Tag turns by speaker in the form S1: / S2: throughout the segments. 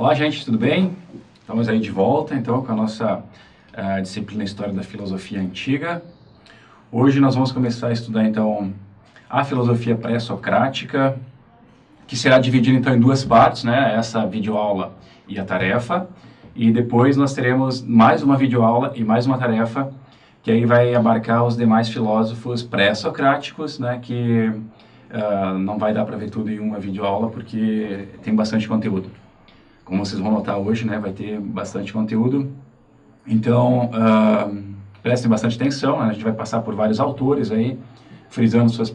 S1: Olá, gente, tudo bem? Estamos aí de volta, então, com a nossa disciplina História da Filosofia Antiga. Hoje nós vamos começar a estudar, então, a filosofia pré-socrática, que será dividida, então, em duas partes, né? Essa videoaula e a tarefa. E depois nós teremos mais uma videoaula e mais uma tarefa, que aí vai abarcar os demais filósofos pré-socráticos, né? Que não vai dar para ver tudo em uma videoaula, porque tem bastante conteúdo. Como vocês vão notar hoje, né, vai ter bastante conteúdo. Então, prestem bastante atenção, né? A gente vai passar por vários autores aí, frisando os seus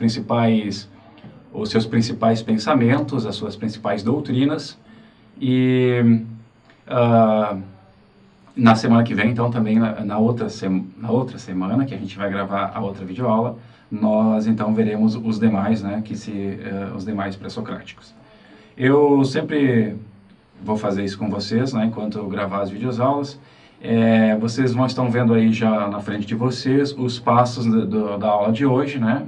S1: principais pensamentos, as suas principais doutrinas. E na semana que vem, então, também na outra semana, que a gente vai gravar a outra videoaula, nós, então, veremos os demais, né, os demais pré-socráticos. Eu sempre vou fazer isso com vocês, né, enquanto eu gravar as videoaulas. Vocês estão vendo aí já na frente de vocês os passos da aula de hoje, né?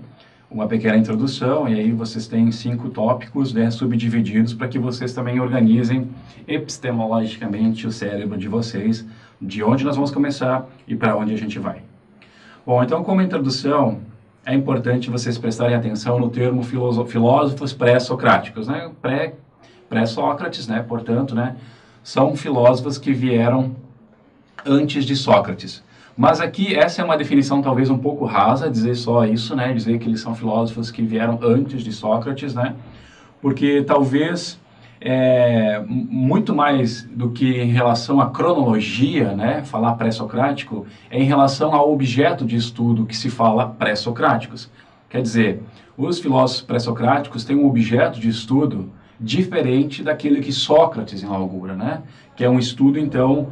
S1: Uma pequena introdução, e aí vocês têm 5 tópicos, né, subdivididos, para que vocês também organizem epistemologicamente o cérebro de vocês, de onde nós vamos começar e para onde a gente vai. Bom, então, como introdução, é importante vocês prestarem atenção no termo filósofos pré-socráticos, né? Pré-Sócrates, né? Portanto, né, são filósofos que vieram antes de Sócrates. Mas aqui essa é uma definição talvez um pouco rasa, dizer só isso, né? Dizer que eles são filósofos que vieram antes de Sócrates, né? Porque talvez muito mais do que em relação à cronologia, né? Falar pré-socrático, é em relação ao objeto de estudo que se fala pré-socráticos. Quer dizer, os filósofos pré-socráticos têm um objeto de estudo diferente daquele que Sócrates inaugura, né? Que é um estudo, então,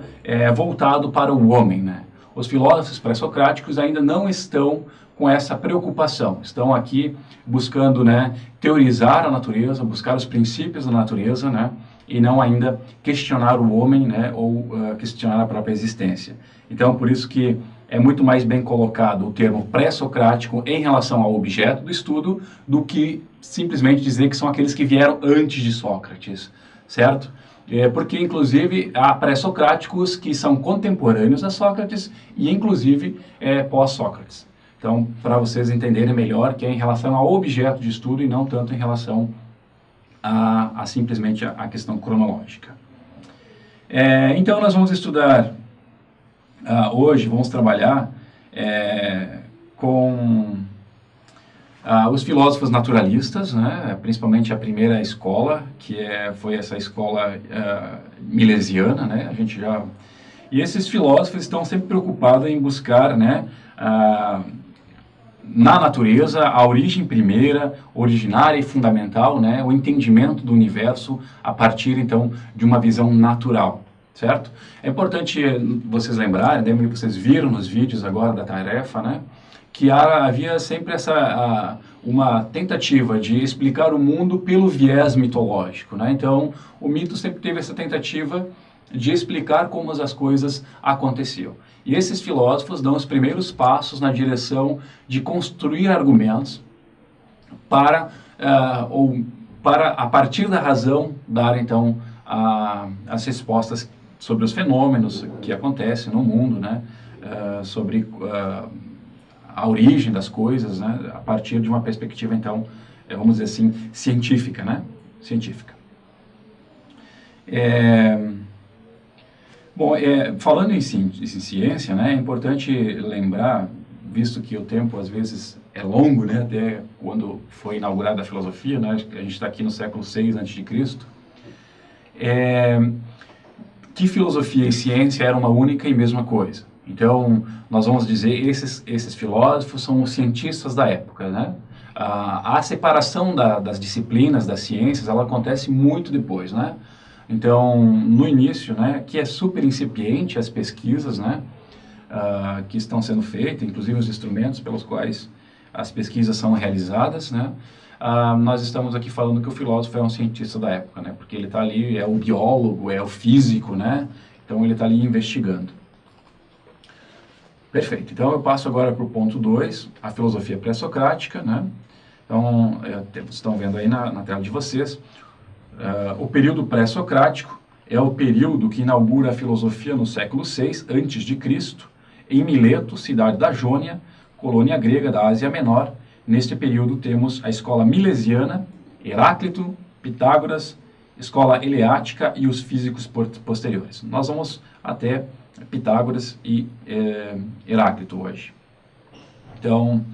S1: voltado para o homem, né? Os filósofos pré-socráticos ainda não estão com essa preocupação, estão aqui buscando, né, teorizar a natureza, buscar os princípios da natureza, né, e não ainda questionar o homem, né, ou questionar a própria existência. Então, por isso que é muito mais bem colocado o termo pré-socrático em relação ao objeto do estudo do que simplesmente dizer que são aqueles que vieram antes de Sócrates, certo? Porque, inclusive, há pré-socráticos que são contemporâneos a Sócrates e, inclusive, pós-Sócrates. Então, para vocês entenderem melhor, que é em relação ao objeto de estudo e não tanto em relação a simplesmente a questão cronológica. Então, nós vamos estudar hoje, vamos trabalhar com os filósofos naturalistas, né, principalmente a primeira escola, que foi essa escola milesiana, né, e esses filósofos estão sempre preocupados em buscar, né, na natureza a origem primeira, originária e fundamental, né, o entendimento do universo a partir, então, de uma visão natural, certo? É importante vocês lembrarem, vocês viram nos vídeos agora da tarefa, né, que havia sempre uma tentativa de explicar o mundo pelo viés mitológico, né? Então, o mito sempre teve essa tentativa de explicar como as coisas aconteciam. E esses filósofos dão os primeiros passos na direção de construir argumentos para a partir da razão, dar, então, as respostas sobre os fenômenos que acontecem no mundo, né? Sobre a origem das coisas, né, a partir de uma perspectiva, então, vamos dizer assim, científica, né? Científica. Bom, falando em ciência, né, é importante lembrar, visto que o tempo às vezes é longo, né, até quando foi inaugurada a filosofia, né, a gente está aqui no século VI a.C., que filosofia e ciência eram uma única e mesma coisa. Então, nós vamos dizer, esses filósofos são os cientistas da época, né? A separação das disciplinas, das ciências, ela acontece muito depois, né? Então, no início, né, que é super incipiente as pesquisas, né, que estão sendo feitas, inclusive os instrumentos pelos quais as pesquisas são realizadas, né? Nós estamos aqui falando que o filósofo é um cientista da época, né? Porque ele está ali, é o biólogo, é o físico, né? Então, ele está ali investigando. Perfeito. Então, eu passo agora para o ponto 2, a filosofia pré-socrática, né? Então, vocês estão vendo aí na tela de vocês, o período pré-socrático é o período que inaugura a filosofia no século VI a.C., em Mileto, cidade da Jônia, colônia grega da Ásia Menor. Neste período temos a escola milesiana, Heráclito, Pitágoras, escola eleática e os físicos posteriores. Nós vamos até Pitágoras e Heráclito hoje. Então,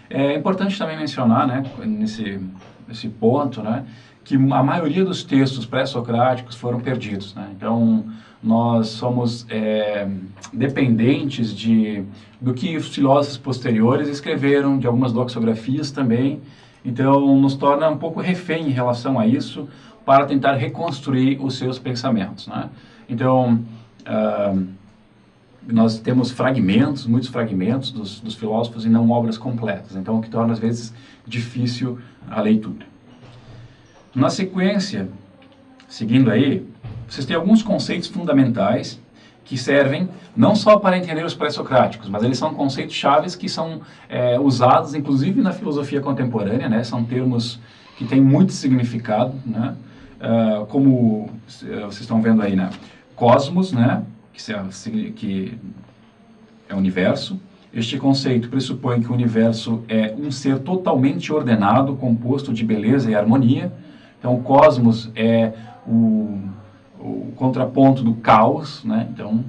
S1: é importante também mencionar, né, nesse ponto, né, que a maioria dos textos pré-socráticos foram perdidos, né? Então, nós somos dependentes do que os filósofos posteriores escreveram, de algumas doxografias também. Então, nos torna um pouco refém em relação a isso, para tentar reconstruir os seus pensamentos, né? Então, nós temos fragmentos, muitos fragmentos dos filósofos e não obras completas, então o que torna às vezes difícil a leitura. Na sequência, seguindo aí, vocês têm alguns conceitos fundamentais que servem não só para entender os pré-socráticos, mas eles são conceitos chaves que são usados inclusive na filosofia contemporânea, né? São termos que têm muito significado, né? Como vocês estão vendo aí, né? Cosmos, né? Que é o universo. Este conceito pressupõe que o universo é um ser totalmente ordenado, composto de beleza e harmonia. Então, o cosmos é o contraponto do caos, né? Então,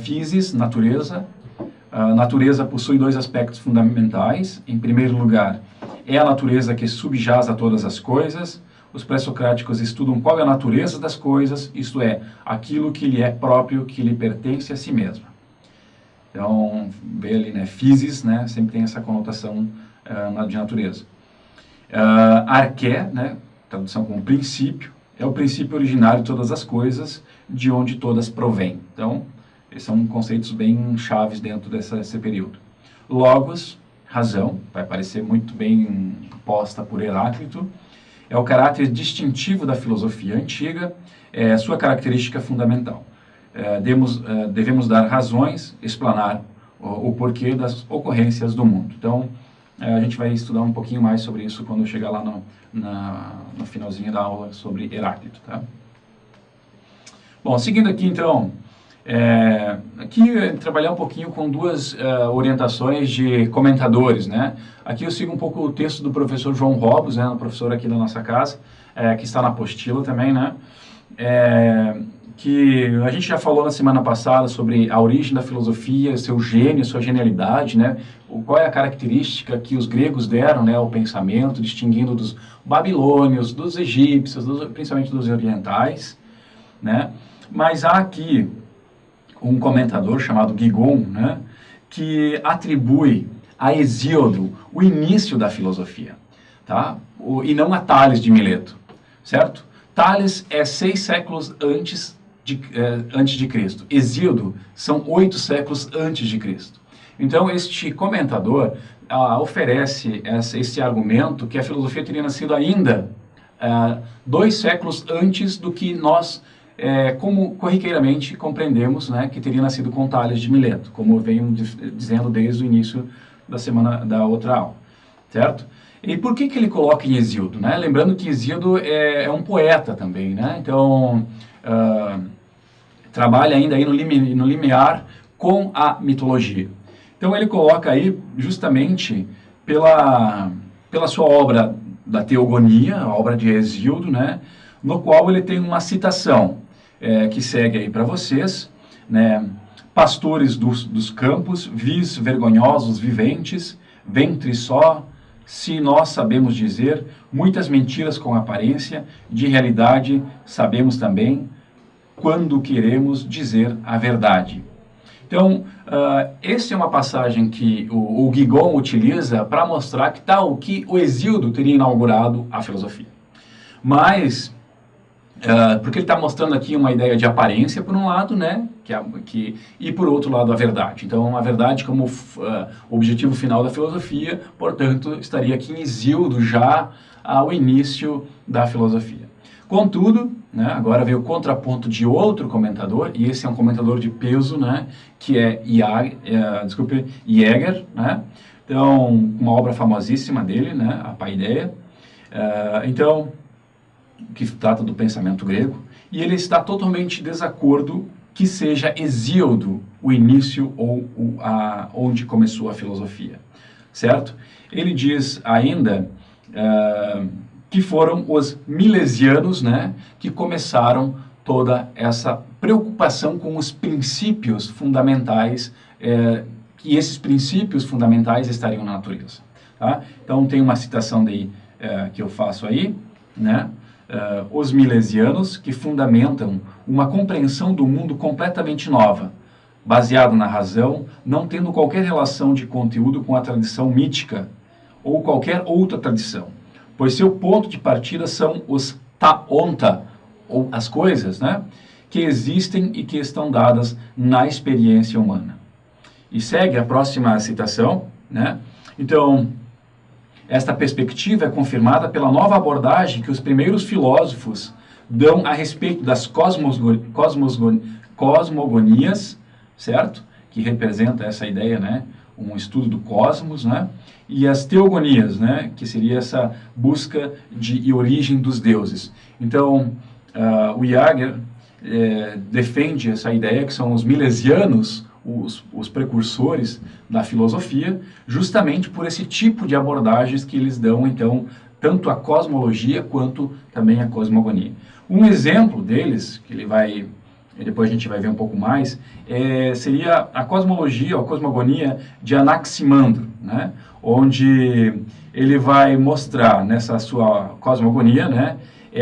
S1: physis, natureza. A natureza possui dois aspectos fundamentais. Em primeiro lugar, é a natureza que subjaz a todas as coisas. Os pré-socráticos estudam qual é a natureza das coisas, isto é, aquilo que lhe é próprio, que lhe pertence a si mesmo. Então, vê ali, né, physis, né, sempre tem essa conotação de natureza. Arché, né, tradução como princípio, é o princípio originário de todas as coisas, de onde todas provêm. Então, esses são conceitos bem chaves dentro desse período. Logos, razão, vai aparecer muito bem posta por Heráclito, é o caráter distintivo da filosofia antiga, é sua característica fundamental. Devemos dar razões, explanar o porquê das ocorrências do mundo. Então, a gente vai estudar um pouquinho mais sobre isso quando chegar lá no finalzinho da aula sobre Heráclito, tá? Bom, seguindo aqui então, aqui trabalhar um pouquinho com duas orientações de comentadores, né? Aqui eu sigo um pouco o texto do professor João Robos, né, um professor aqui da nossa casa, que está na apostila também, né? Que a gente já falou na semana passada sobre a origem da filosofia, seu gênio, sua genialidade, né? Qual é a característica que os gregos deram, né, ao pensamento, distinguindo dos babilônios, dos egípcios, principalmente dos orientais, né? Mas há aqui um comentador chamado Gigon, né, que atribui a Hesíodo o início da filosofia, tá? E não a Tales de Mileto, certo? Tales é 6 séculos antes de Cristo. Hesíodo são 8 séculos antes de Cristo. Então, este comentador oferece esse argumento que a filosofia teria nascido ainda 2 séculos antes do que nós como corriqueiramente compreendemos, né, que teria nascido com Tales de Mileto, como eu venho dizendo desde o início da outra aula, certo? E por que ele coloca em Hesíodo, né? Lembrando que Hesíodo é um poeta também, né? Então, trabalha ainda aí no limiar com a mitologia. Então, ele coloca aí justamente pela sua obra da Teogonia, a obra de Hesíodo, né? No qual ele tem uma citação que segue aí para vocês, né? Pastores dos campos, vis vergonhosos viventes, ventre só, se nós sabemos dizer, muitas mentiras com aparência, de realidade sabemos também, quando queremos dizer a verdade. Então, essa é uma passagem que o Gigon utiliza para mostrar que o Hesíodo teria inaugurado a filosofia. Mas, porque ele está mostrando aqui uma ideia de aparência, por um lado, né, e por outro lado a verdade. Então, a verdade como objetivo final da filosofia, portanto, estaria aqui em Hesíodo já ao início da filosofia. Contudo, né, agora veio o contraponto de outro comentador, e esse é um comentador de peso, né, que é Jäger, né, então, uma obra famosíssima dele, né, a Paideia, então, que trata do pensamento grego. e ele está totalmente em desacordo que seja Hesíodo o início ou onde começou a filosofia, certo? Ele diz ainda que foram os milesianos, né, que começaram toda essa preocupação com os princípios fundamentais, que esses princípios fundamentais estariam na natureza. Tá? Então tem uma citação daí que eu faço aí, né? Os milesianos que fundamentam uma compreensão do mundo completamente nova, baseado na razão, não tendo qualquer relação de conteúdo com a tradição mítica ou qualquer outra tradição, pois seu ponto de partida são os taonta, ou as coisas, né, que existem e que estão dadas na experiência humana. E segue a próxima citação, né? Então, esta perspectiva é confirmada pela nova abordagem que os primeiros filósofos dão a respeito das cosmogonias, certo? Que representa essa ideia, né? Um estudo do cosmos, né? E as teogonias, né? Que seria essa busca de origem dos deuses. Então, o Jaeger defende essa ideia que são os milesianos, os precursores da filosofia, justamente por esse tipo de abordagens que eles dão, então, tanto a cosmologia quanto também a cosmogonia. Um exemplo deles, que ele vai, depois a gente vai ver um pouco mais, seria a cosmologia, ou a cosmogonia de Anaximandro, né? Onde ele vai mostrar nessa sua cosmogonia, né,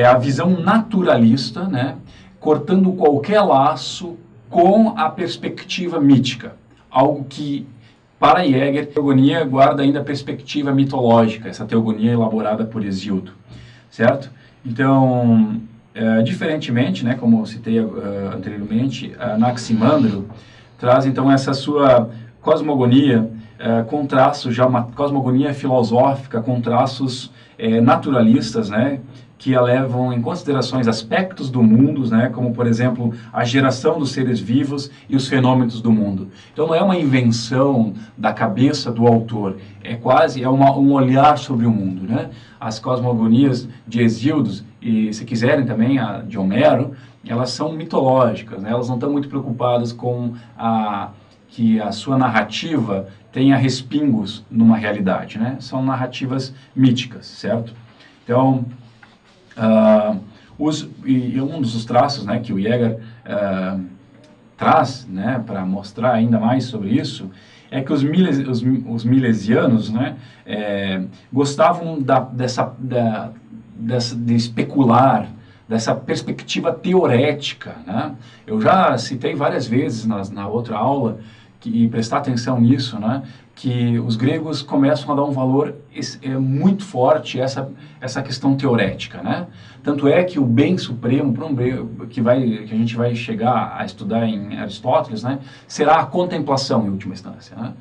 S1: a visão naturalista, né, cortando qualquer laço com a perspectiva mítica, algo que, para Jaeger, a teogonia guarda ainda a perspectiva mitológica, essa teogonia elaborada por Hesíodo, certo? Então, diferentemente, né, como eu citei anteriormente, Anaximandro traz, então, essa sua cosmogonia com traços, já uma cosmogonia filosófica, com traços naturalistas, né, que levam em considerações aspectos do mundo, né, como, por exemplo, a geração dos seres vivos e os fenômenos do mundo. Então, não é uma invenção da cabeça do autor, um olhar sobre o mundo, né? As cosmogonias de Hesíodo, e, se quiserem também, a de Homero, elas são mitológicas, né? Elas não estão muito preocupadas com que a sua narrativa tenha respingos numa realidade, né? São narrativas míticas, certo? Então, um dos traços, né, que o Jaeger traz, né, para mostrar ainda mais sobre isso, é que os milesianos, né, gostavam de especular, dessa perspectiva teorética, né? Eu já citei várias vezes na outra aula, e prestar atenção nisso, né, que os gregos começam a dar um valor muito forte a essa questão teorética, né? Tanto é que o bem supremo, que a gente vai chegar a estudar em Aristóteles, né, será a contemplação em última instância, né?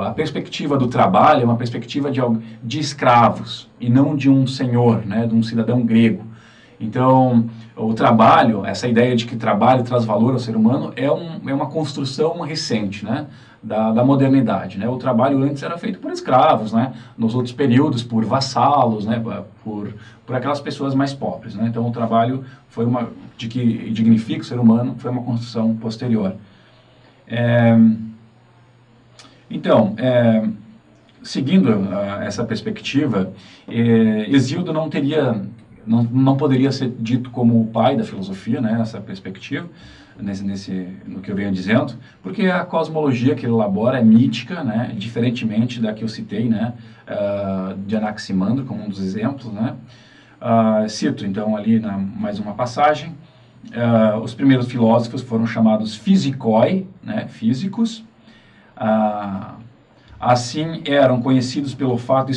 S1: A perspectiva do trabalho é uma perspectiva de escravos e não de um senhor, né, de um cidadão grego. Então, o trabalho, essa ideia de que trabalho traz valor ao ser humano é uma construção recente, né, da modernidade, né? O trabalho antes era feito por escravos, né? Nos outros períodos por vassalos, né? Por aquelas pessoas mais pobres, né? Então o trabalho foi que dignifica o ser humano, foi uma construção posterior. Então, seguindo essa perspectiva, Hesíodo não poderia ser dito como o pai da filosofia, né, essa perspectiva, no que eu venho dizendo, porque a cosmologia que ele elabora é mítica, né, diferentemente da que eu citei, né, de Anaximandro como um dos exemplos, né. Cito então ali mais uma passagem. Os primeiros filósofos foram chamados physicoi, né, físicos. Assim eram conhecidos pelo fato de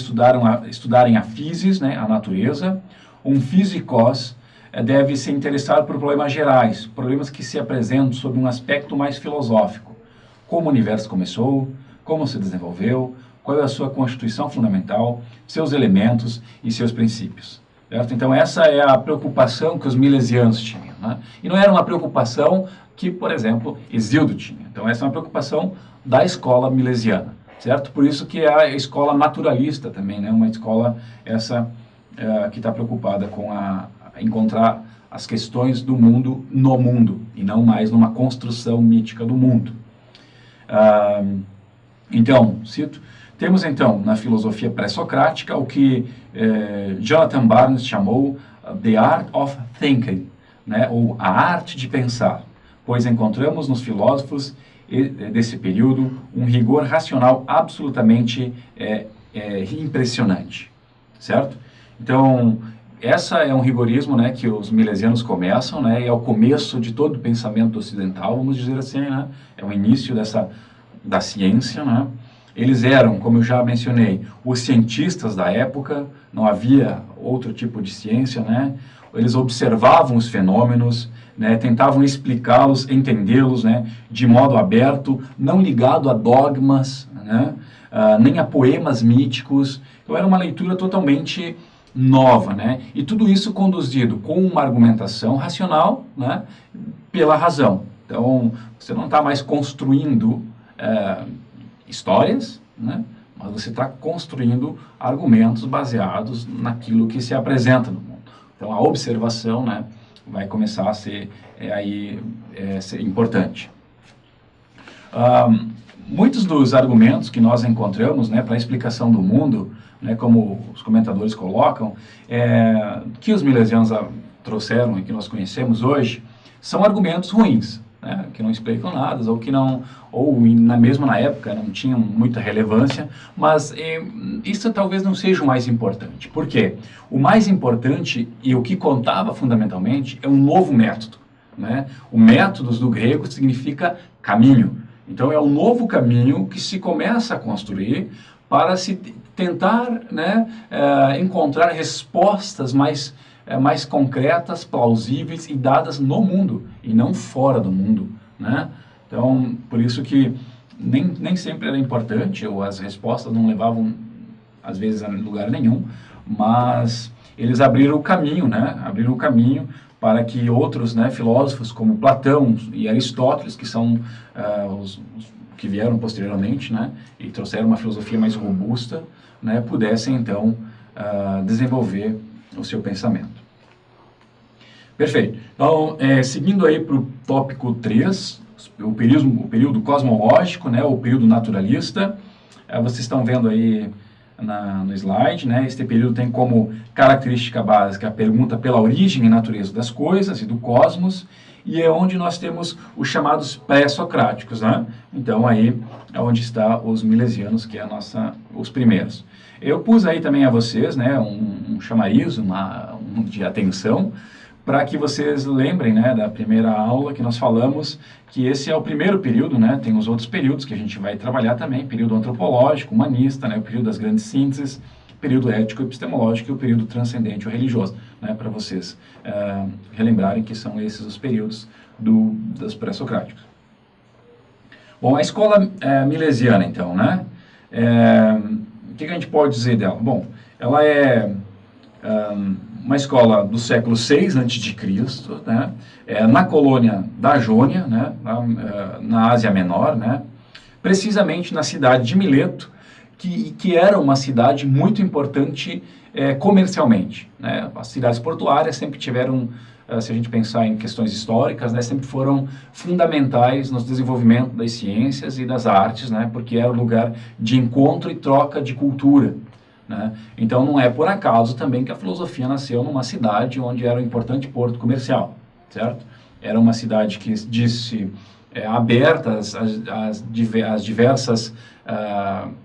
S1: estudarem a physis, né, a natureza. Um physicos deve se interessar por problemas gerais, problemas que se apresentam sob um aspecto mais filosófico. Como o universo começou, como se desenvolveu, qual é a sua constituição fundamental, seus elementos e seus princípios. Certo? Então essa é a preocupação que os milesianos tinham, né? E não era uma preocupação que, por exemplo, Hesíodo tinha. Então essa é uma preocupação da escola milesiana, certo? Por isso que é a escola naturalista também, né? Uma escola que está preocupada com encontrar as questões do mundo no mundo, e não mais numa construção mítica do mundo. Então, cito, temos então na filosofia pré-socrática o que Jonathan Barnes chamou The Art of Thinking, né, ou a arte de pensar, pois encontramos nos filósofos desse período um rigor racional absolutamente impressionante, certo? Então, essa é um rigorismo, né, que os milesianos começam, né, e é o começo de todo o pensamento ocidental, vamos dizer assim, né, é o início da ciência, né. Eles eram, como eu já mencionei, os cientistas da época, não havia outro tipo de ciência, né, eles observavam os fenômenos, né, tentavam explicá-los, entendê-los, né, de modo aberto, não ligado a dogmas, né, nem a poemas míticos. Então era uma leitura totalmente nova, né, e tudo isso conduzido com uma argumentação racional, né, pela razão. Então você não está mais construindo histórias, né, mas você está construindo argumentos baseados naquilo que se apresenta no mundo. Então a observação, né, vai começar a ser ser importante. Muitos dos argumentos que nós encontramos, né, para a explicação do mundo, né, como os comentadores colocam, que os milesianos trouxeram e que nós conhecemos hoje, são argumentos ruins, né, que não explicam nada, ou que não, mesmo na época não tinham muita relevância, mas isso talvez não seja o mais importante. Por quê? O mais importante e o que contava fundamentalmente é um novo método, né? O método do grego significa caminho. Então é um novo caminho que se começa a construir para se tentar, né, encontrar respostas mais concretas, plausíveis e dadas no mundo, e não fora do mundo, né? Então, por isso que nem sempre era importante, ou as respostas não levavam, às vezes, a lugar nenhum, mas eles abriram o caminho, né? Abriram o caminho para que outros, né, filósofos, como Platão e Aristóteles, que são os que vieram posteriormente, né, e trouxeram uma filosofia mais robusta, né, pudessem, então, desenvolver o seu pensamento. Perfeito. Então, seguindo aí para o tópico 3, o período cosmológico, né, o período naturalista, vocês estão vendo aí no slide, né, este período tem como característica básica a pergunta pela origem e natureza das coisas e do cosmos, e é onde nós temos os chamados pré-socráticos, né? Então aí é onde está os milesianos, que é os primeiros. Eu pus aí também a vocês, né, um chamariz, de atenção, para que vocês lembrem, né, da primeira aula que nós falamos, que esse é o primeiro período, né, tem os outros períodos que a gente vai trabalhar também, período antropológico, humanista, né, o período das grandes sínteses, período ético-epistemológico e o período transcendente ou religioso, né, para vocês relembrarem que são esses os períodos dos pré-socráticos. Bom, a escola milesiana, então, né, o que a gente pode dizer dela? Bom, ela é uma escola do século VI a.C., né, na colônia da Jônia, né, na Ásia Menor, né, precisamente na cidade de Mileto, que era uma cidade muito importante comercialmente, né. As cidades portuárias sempre tiveram, se a gente pensar em questões históricas, né, sempre foram fundamentais no desenvolvimento das ciências e das artes, né, porque era um lugar de encontro e troca de cultura, né? Então não é por acaso também que a filosofia nasceu numa cidade onde era um importante porto comercial, certo? Era uma cidade que disse aberta às diversas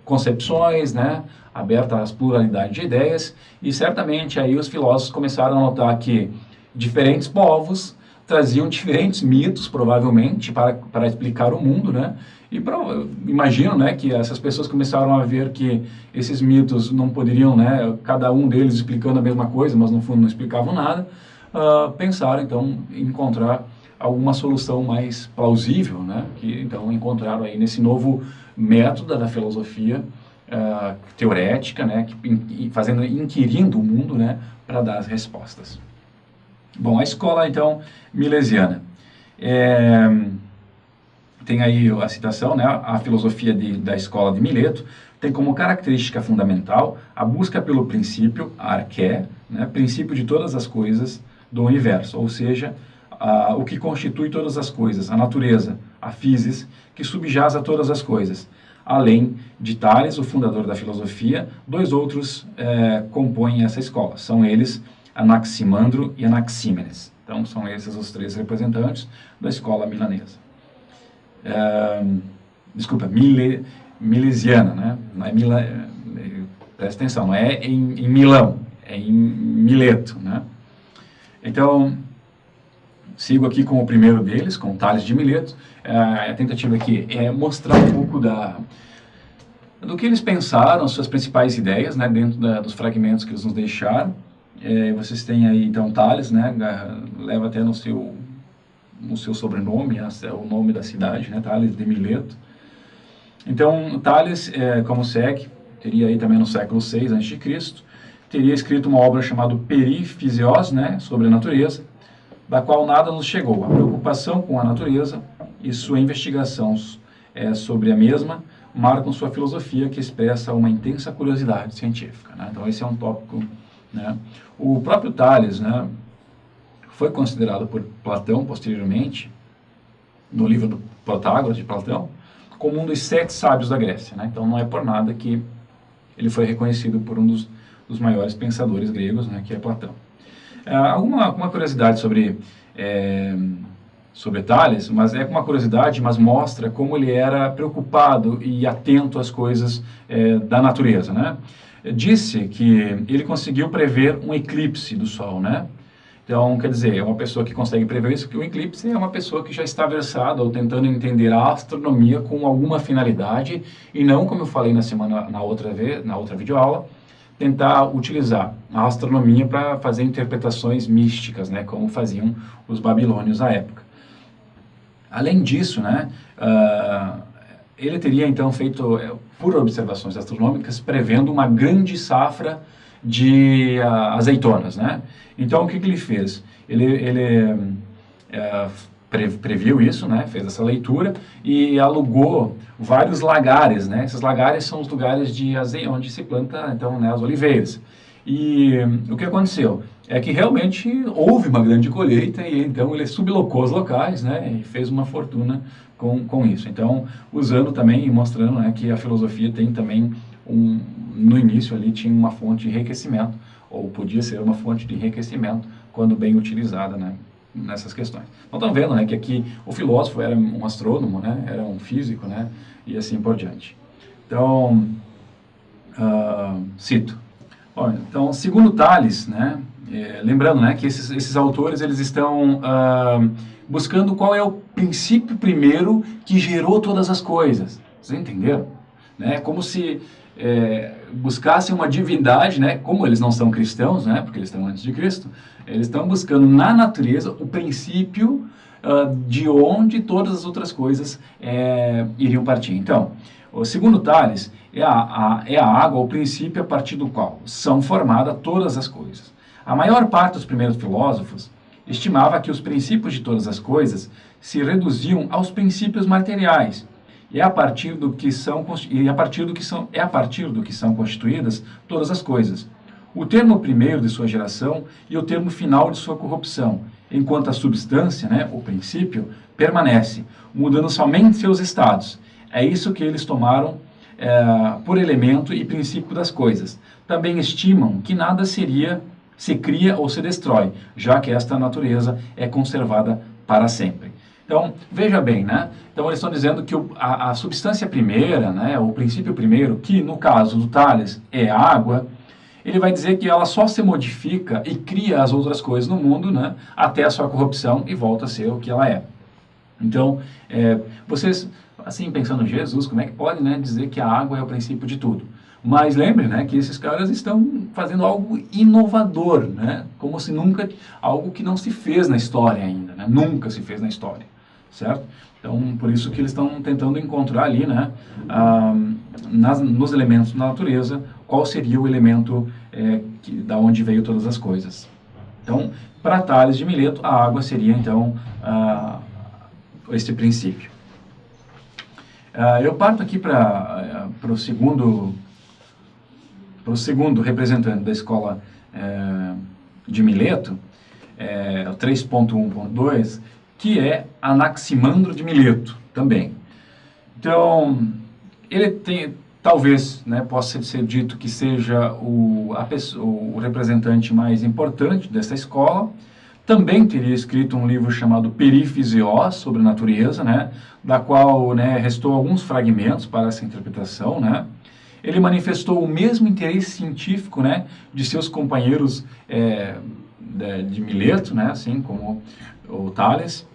S1: concepções, né? Aberta às pluralidade de ideias, e certamente aí os filósofos começaram a notar que diferentes povos traziam diferentes mitos, provavelmente, para explicar o mundo, né? E imagino, né, que essas pessoas começaram a ver que esses mitos não poderiam, né, cada um deles explicando a mesma coisa, mas no fundo não explicavam nada, pensaram então em encontrar alguma solução mais plausível, né, que então encontraram aí nesse novo método da filosofia teorética, né, inquirindo o mundo, né, para dar as respostas. Bom, a escola então milesiana tem aí a citação, né, a filosofia da escola de Mileto tem como característica fundamental a busca pelo princípio, a arqué, né, princípio de todas as coisas, do universo, ou seja, o que constitui todas as coisas, a natureza, a physis, que subjaz a todas as coisas. Além de Tales, o fundador da filosofia, dois outros compõem essa escola. São eles Anaximandro e Anaxímenes. Então, são esses os três representantes da escola milanesa. Desculpa, milesiana, né? Não é presta atenção, não é em Milão, é em Mileto, né? Então, sigo aqui com o primeiro deles, com Tales de Mileto. A tentativa aqui é mostrar um pouco do que eles pensaram, suas principais ideias, né, dentro dos fragmentos que eles nos deixaram. Vocês têm aí, então, Tales, né, leva até no seu sobrenome, o nome da cidade, né, Tales de Mileto. Então, Tales, como segue, teria aí também no século VI a.C., teria escrito uma obra chamada Periphysios, né, sobre a natureza, da qual nada nos chegou. A preocupação com a natureza e sua investigação sobre a mesma marcam sua filosofia, que expressa uma intensa curiosidade científica, né? Então, esse é um tópico, né? O próprio Tales, né, foi considerado por Platão, posteriormente, no livro do Protágoras, de Platão, como um dos 7 sábios da Grécia, né? Então, não é por nada que ele foi reconhecido por um dos maiores pensadores gregos, né, que é Platão. Alguma curiosidade sobre Tales, mas é uma curiosidade, mas mostra como ele era preocupado e atento às coisas da natureza, né? Disse que ele conseguiu prever um eclipse do Sol, né? Então, quer dizer, é uma pessoa que consegue prever isso, que o eclipse é uma pessoa que já está versada ou tentando entender a astronomia com alguma finalidade e não, como eu falei na outra videoaula, tentar utilizar a astronomia para fazer interpretações místicas, né, como faziam os babilônios à época. Além disso, né, ele teria então feito, por observações astronômicas, prevendo uma grande safra de azeitonas, né? Então, o que ele fez? Ele previu isso, né? Fez essa leitura e alugou vários lagares, né? Esses lagares são os lugares onde se planta, então, né, as oliveiras. E o que aconteceu? É que realmente houve uma grande colheita e então ele sublocou os locais, né? E fez uma fortuna com isso. Então, usando também e mostrando, né, que a filosofia tem também no início ali tinha uma fonte de enriquecimento, ou podia ser uma fonte de enriquecimento quando bem utilizada, né, nessas questões. Então, estão vendo, né, que aqui o filósofo era um astrônomo, né, era um físico, né, e assim por diante. Então, cito. Bom, então, segundo Tales, né, lembrando, né, que esses autores eles estão buscando qual é o princípio primeiro que gerou todas as coisas. Vocês entenderam? Né? Como se buscassem uma divindade, né? Como eles não são cristãos, né? Porque eles estão antes de Cristo, eles estão buscando na natureza o princípio de onde todas as outras coisas iriam partir. Então, segundo Tales, é a água o princípio a partir do qual são formadas todas as coisas. A maior parte dos primeiros filósofos estimava que os princípios de todas as coisas se reduziam aos princípios materiais, e é a partir do que são constituídas todas as coisas. O termo primeiro de sua geração e o termo final de sua corrupção, enquanto a substância, né, o princípio, permanece, mudando somente seus estados. É isso que eles tomaram por elemento e princípio das coisas. Também estimam que nada se cria ou se destrói, já que esta natureza é conservada para sempre. Então, veja bem, né? Então, eles estão dizendo que a substância primeira, né, o princípio primeiro, que no caso do Tales é a água, ele vai dizer que ela só se modifica e cria as outras coisas no mundo, né, até a sua corrupção e volta a ser o que ela é. Então, vocês, assim, pensando em Jesus, como é que pode, né, dizer que a água é o princípio de tudo? Mas lembre, né, que esses caras estão fazendo algo inovador, né, como se nunca, algo que não se fez na história ainda, né, nunca se fez na história, certo? Então, por isso que eles estão tentando encontrar ali, né, nos elementos da natureza, qual seria o elemento da onde veio todas as coisas. Então, para Tales de Mileto, a água seria, então, esse princípio. Eu parto aqui para o segundo representante da escola de Mileto, o 3.1.2, que é Anaximandro de Mileto, também. Então, ele tem, talvez, né, possa ser dito que seja o representante mais importante dessa escola. Também teria escrito um livro chamado Perifisiós, sobre natureza, né, da qual, né, restou alguns fragmentos para essa interpretação, né. Ele manifestou o mesmo interesse científico, né, de seus companheiros de Mileto, né, assim como o Tales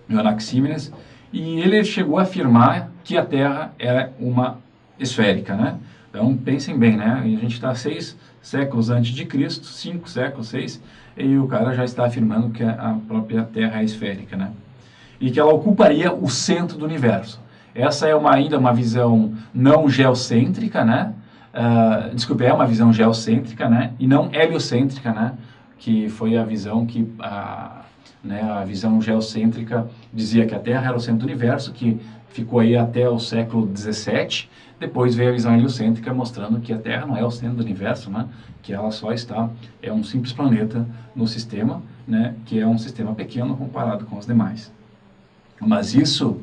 S1: e o Anaxímenes, e ele chegou a afirmar que a Terra era uma esférica, né. Então, pensem bem, né, a gente está 6 séculos antes de Cristo, 5 séculos, 6, e o cara já está afirmando que a própria Terra é esférica, né? E que ela ocuparia o centro do universo. Essa é ainda uma visão não geocêntrica, né? Desculpe, é uma visão geocêntrica, né? E não heliocêntrica, né? Que foi a visão que a visão geocêntrica dizia que a Terra era o centro do universo, que ficou aí até o século 17. Depois veio a visão heliocêntrica mostrando que a Terra não é o centro do universo, né? Que ela só é um simples planeta no sistema, né? Que é um sistema pequeno comparado com os demais. Mas isso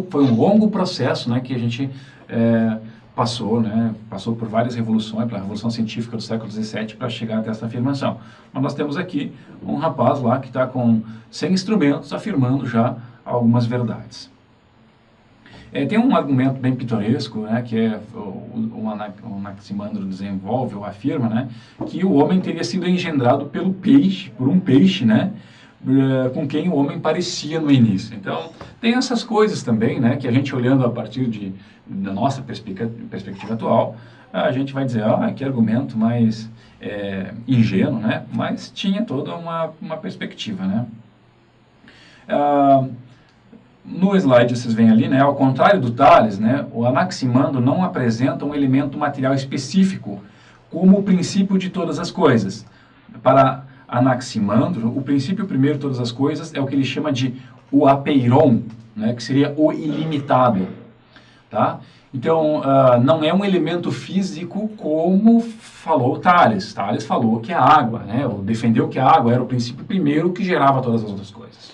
S1: foi um longo processo, né? Que a gente passou, né? Passou por várias revoluções, pela Revolução Científica do século XVII para chegar até essa afirmação. Mas nós temos aqui um rapaz lá que está sem instrumentos afirmando já algumas verdades. Tem um argumento bem pitoresco, né, que o Anaximandro desenvolve ou afirma, né, que o homem teria sido engendrado por um peixe, né, com quem o homem parecia no início. Então, tem essas coisas também, né, que a gente olhando a partir da nossa perspectiva atual, a gente vai dizer, que argumento mais ingênuo, né, mas tinha toda uma perspectiva, né. No slide vocês veem ali, né, ao contrário do Tales, né, o Anaximandro não apresenta um elemento material específico como o princípio de todas as coisas. Para Anaximandro, o princípio primeiro de todas as coisas é o que ele chama de o apeiron, né, que seria o ilimitado. Tá? Então, não é um elemento físico como falou Tales. Tales falou que a água, né, ou defendeu que a água era o princípio primeiro que gerava todas as outras coisas.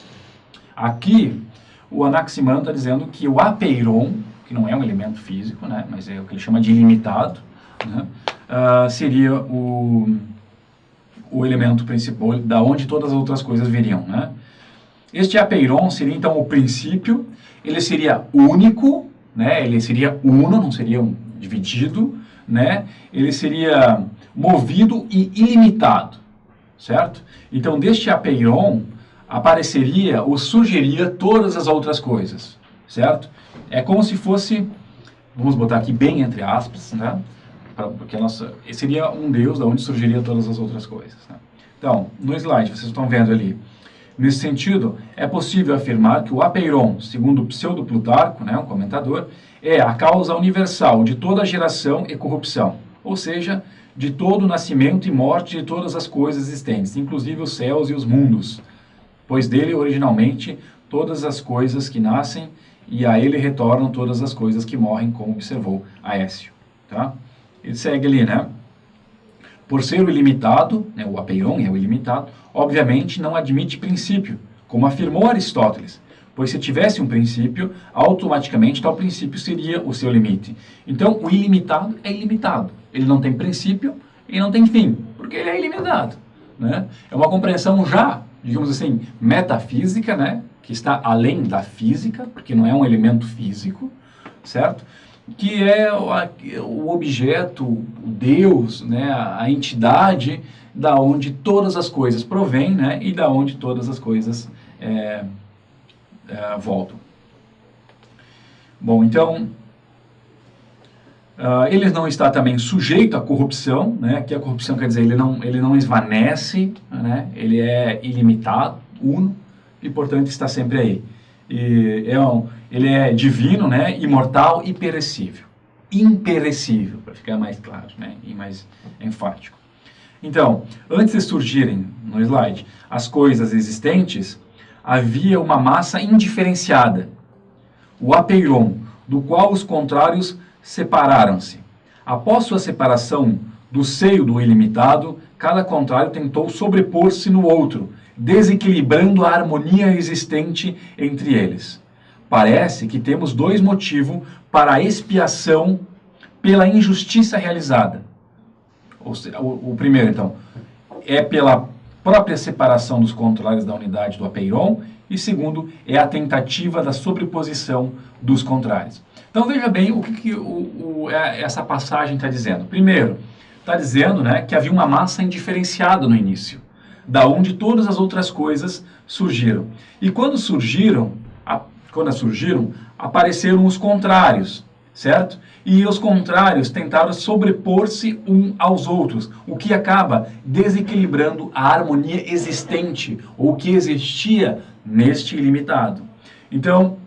S1: Aqui, o Anaximandro está dizendo que o apeiron, que não é um elemento físico, né, mas é o que ele chama de ilimitado, né, seria o elemento principal, da onde todas as outras coisas viriam. Né. Este apeiron seria então o princípio, ele seria único, né, ele seria uno, não seria dividido, né, ele seria movido e ilimitado, certo? Então, deste apeiron apareceria ou surgiria todas as outras coisas, certo? É como se fosse, vamos botar aqui bem entre aspas, né? Porque seria um Deus da onde surgiria todas as outras coisas. Né? Então, no slide, vocês estão vendo ali, nesse sentido, é possível afirmar que o apeiron, segundo o pseudo-Plutarco, né, um comentador, é a causa universal de toda geração e corrupção, ou seja, de todo o nascimento e morte de todas as coisas existentes, inclusive os céus e os mundos, pois dele, originalmente, todas as coisas que nascem e a ele retornam todas as coisas que morrem, como observou Aécio. Tá? Ele segue ali, né? Por ser o ilimitado, né, o apeiron é o ilimitado, obviamente não admite princípio, como afirmou Aristóteles, pois se tivesse um princípio, automaticamente tal princípio seria o seu limite. Então, o ilimitado é ilimitado. Ele não tem princípio e não tem fim, porque ele é ilimitado. Né? É uma compreensão já, digamos assim, metafísica, né? Que está além da física, porque não é um elemento físico, certo? Que é o objeto, o Deus, né? A entidade da onde todas as coisas provêm, né? E da onde todas as coisas voltam. Bom, então, ele não está também sujeito à corrupção, né? Que a corrupção quer dizer, ele não esvanece, né? Ele é ilimitado, uno, e portanto está sempre aí. E ele é divino, né? Imortal e perecível. Imperecível, para ficar mais claro, né? E mais enfático. Então, antes de surgirem, no slide, as coisas existentes, havia uma massa indiferenciada, o apeiron, do qual os contrários separaram-se. Após sua separação do seio do ilimitado, cada contrário tentou sobrepor-se no outro, desequilibrando a harmonia existente entre eles. Parece que temos dois motivos para a expiação pela injustiça realizada. O primeiro, então, é pela própria separação dos contrários da unidade do apeiron, e segundo, é a tentativa da sobreposição dos contrários. Então veja bem o que essa passagem está dizendo. Primeiro, está dizendo, né, que havia uma massa indiferenciada no início, da onde todas as outras coisas surgiram. E quando surgiram, apareceram os contrários, certo? E os contrários tentaram sobrepor-se uns aos outros, o que acaba desequilibrando a harmonia existente, ou que existia neste ilimitado. Então,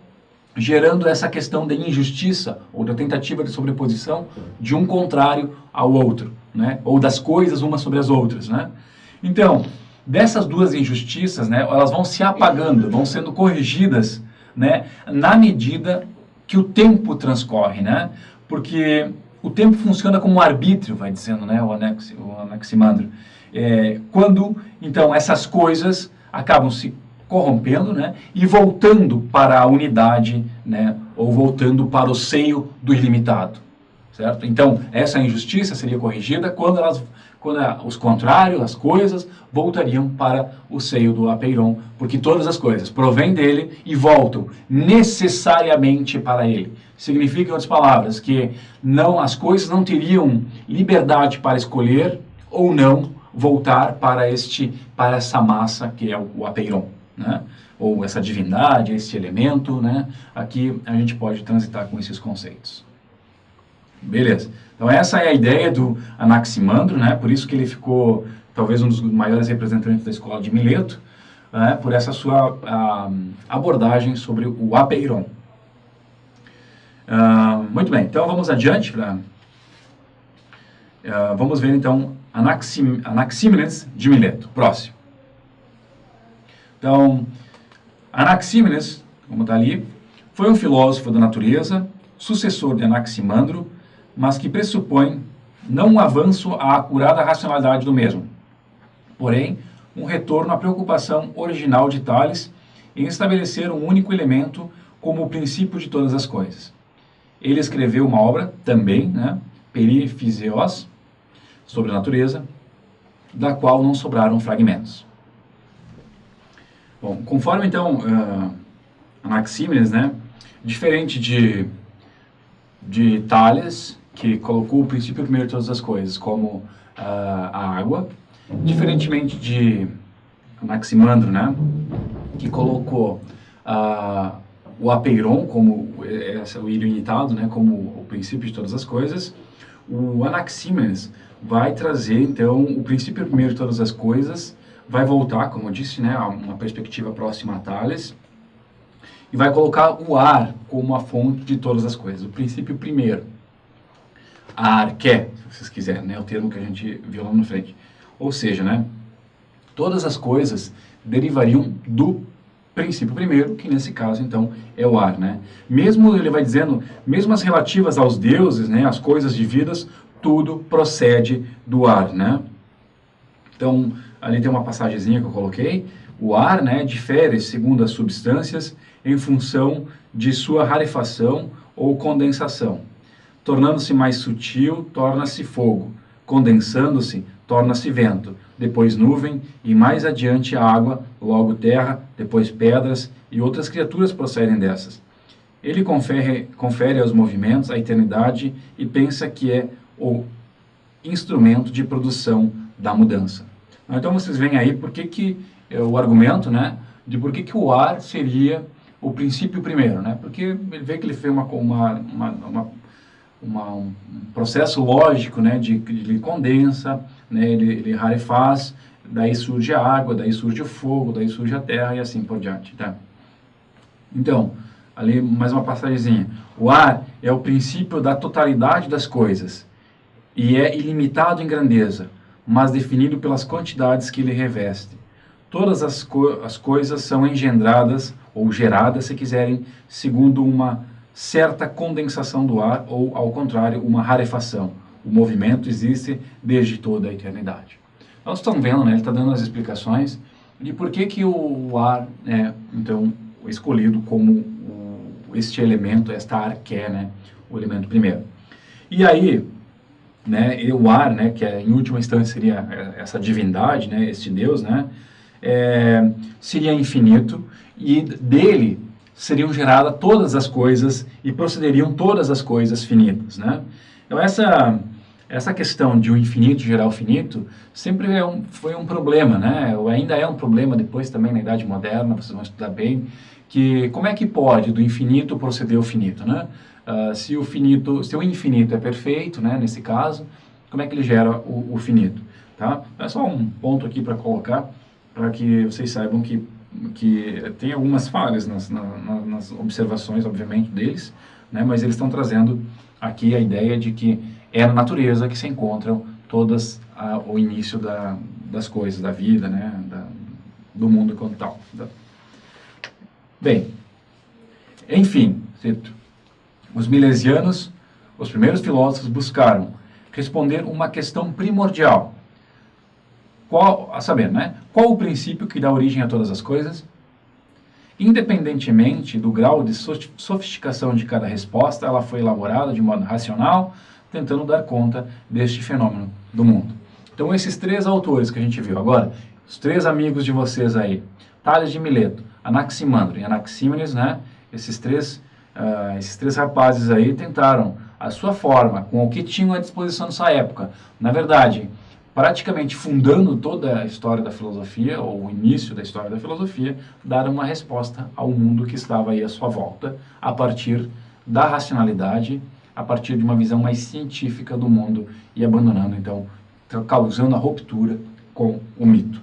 S1: gerando essa questão da injustiça, ou da tentativa de sobreposição de um contrário ao outro, né? Ou das coisas umas sobre as outras, né? Então, dessas duas injustiças, né, elas vão se apagando, vão sendo corrigidas, né, na medida que o tempo transcorre, né? Porque o tempo funciona como um arbítrio, vai dizendo, né, o Anaximandro. Quando, então, essas coisas acabam se corrompendo, né, e voltando para a unidade, né, ou voltando para o seio do ilimitado, certo? Então, essa injustiça seria corrigida quando os contrários, as coisas, voltariam para o seio do apeiron, porque todas as coisas provêm dele e voltam necessariamente para ele. Significa, em outras palavras, que as coisas não teriam liberdade para escolher ou não voltar para essa massa que é o apeiron, né? Ou essa divindade, esse elemento, né? Aqui a gente pode transitar com esses conceitos. Beleza. Então essa é a ideia do Anaximandro, né? Por isso que ele ficou talvez um dos maiores representantes da escola de Mileto, né? Por essa sua abordagem sobre o apeiron. Muito bem, então vamos adiante. Vamos ver então Anaxímenes de Mileto. Próximo. Então, Anaxímenes, como está ali, foi um filósofo da natureza, sucessor de Anaximandro, mas que pressupõe não um avanço à acurada racionalidade do mesmo, porém, um retorno à preocupação original de Tales em estabelecer um único elemento como o princípio de todas as coisas. Ele escreveu uma obra, também, né, Periphyseos, sobre a natureza, da qual não sobraram fragmentos. Bom, conforme, então, Anaxímenes, né, diferente de Tales, que colocou o princípio primeiro de todas as coisas, como a água, diferentemente de Anaximandro, né, que colocou o apeiron, como o ilimitado, né, como o princípio de todas as coisas, o Anaxímenes vai trazer, então, o princípio primeiro de todas as coisas, vai voltar, como eu disse, né, a uma perspectiva próxima a Tales, e vai colocar o ar como a fonte de todas as coisas, o princípio primeiro. A arqué, se vocês quiserem, né, o termo que a gente viu lá na frente. Ou seja, né, todas as coisas derivariam do princípio primeiro, que nesse caso, então, é o ar, né? Mesmo, ele vai dizendo, mesmo as relativas aos deuses, né, as coisas divinas, tudo procede do ar, né? Então, ali tem uma passagemzinha que eu coloquei. O ar, né, difere segundo as substâncias em função de sua rarefação ou condensação. Tornando-se mais sutil, torna-se fogo. Condensando-se, torna-se vento. Depois nuvem e mais adiante água, logo terra, depois pedras e outras criaturas procedem dessas. Ele confere aos movimentos a eternidade e pensa que é o instrumento de produção da mudança. Então vocês veem aí o argumento, né, de por que o ar seria o princípio primeiro, né? Porque ele vê que ele fez um processo lógico, né, ele condensa, né, ele rarefaz, daí surge a água, daí surge o fogo, daí surge a terra e assim por diante, tá? Então, ali mais uma passagemzinha. O ar é o princípio da totalidade das coisas e é ilimitado em grandeza, mas definido pelas quantidades que ele reveste. Todas as coisas são engendradas, ou geradas, se quiserem, segundo uma certa condensação do ar, ou, ao contrário, uma rarefação. O movimento existe desde toda a eternidade. Nós estamos vendo, né, ele está dando as explicações de por que que o ar é, então, escolhido como este elemento, esta arqué, né, o elemento primeiro. E aí, né, e o ar, né, que em última instância seria essa divindade, né, este Deus, né, seria infinito e dele seriam geradas todas as coisas e procederiam todas as coisas finitas, né? Então essa questão de o infinito gerar o finito sempre foi um problema, né? Ou ainda é um problema depois também na Idade Moderna, vocês vão estudar bem, que como é que pode do infinito proceder ao finito, né? Se o infinito é perfeito, né, nesse caso, como é que ele gera o finito, tá? É só um ponto aqui para colocar, para que vocês saibam que tem algumas falhas nas observações, obviamente, deles, né, mas eles estão trazendo aqui a ideia de que é na natureza que se encontram todas o início das coisas, da vida, né, do mundo como tal. Bem, enfim, os milesianos, os primeiros filósofos, buscaram responder uma questão primordial. Qual o princípio que dá origem a todas as coisas? Independentemente do grau de sofisticação de cada resposta, ela foi elaborada de modo racional, tentando dar conta deste fenômeno do mundo. Então, esses três autores que a gente viu agora, os três amigos de vocês aí, Tales de Mileto, Anaximandro e Anaxímenes, né? Esses três rapazes aí tentaram, a sua forma, com o que tinham à disposição nessa época, na verdade, praticamente fundando toda a história da filosofia, ou o início da história da filosofia, dar uma resposta ao mundo que estava aí à sua volta, a partir da racionalidade, a partir de uma visão mais científica do mundo, e abandonando, então, causando a ruptura com o mito.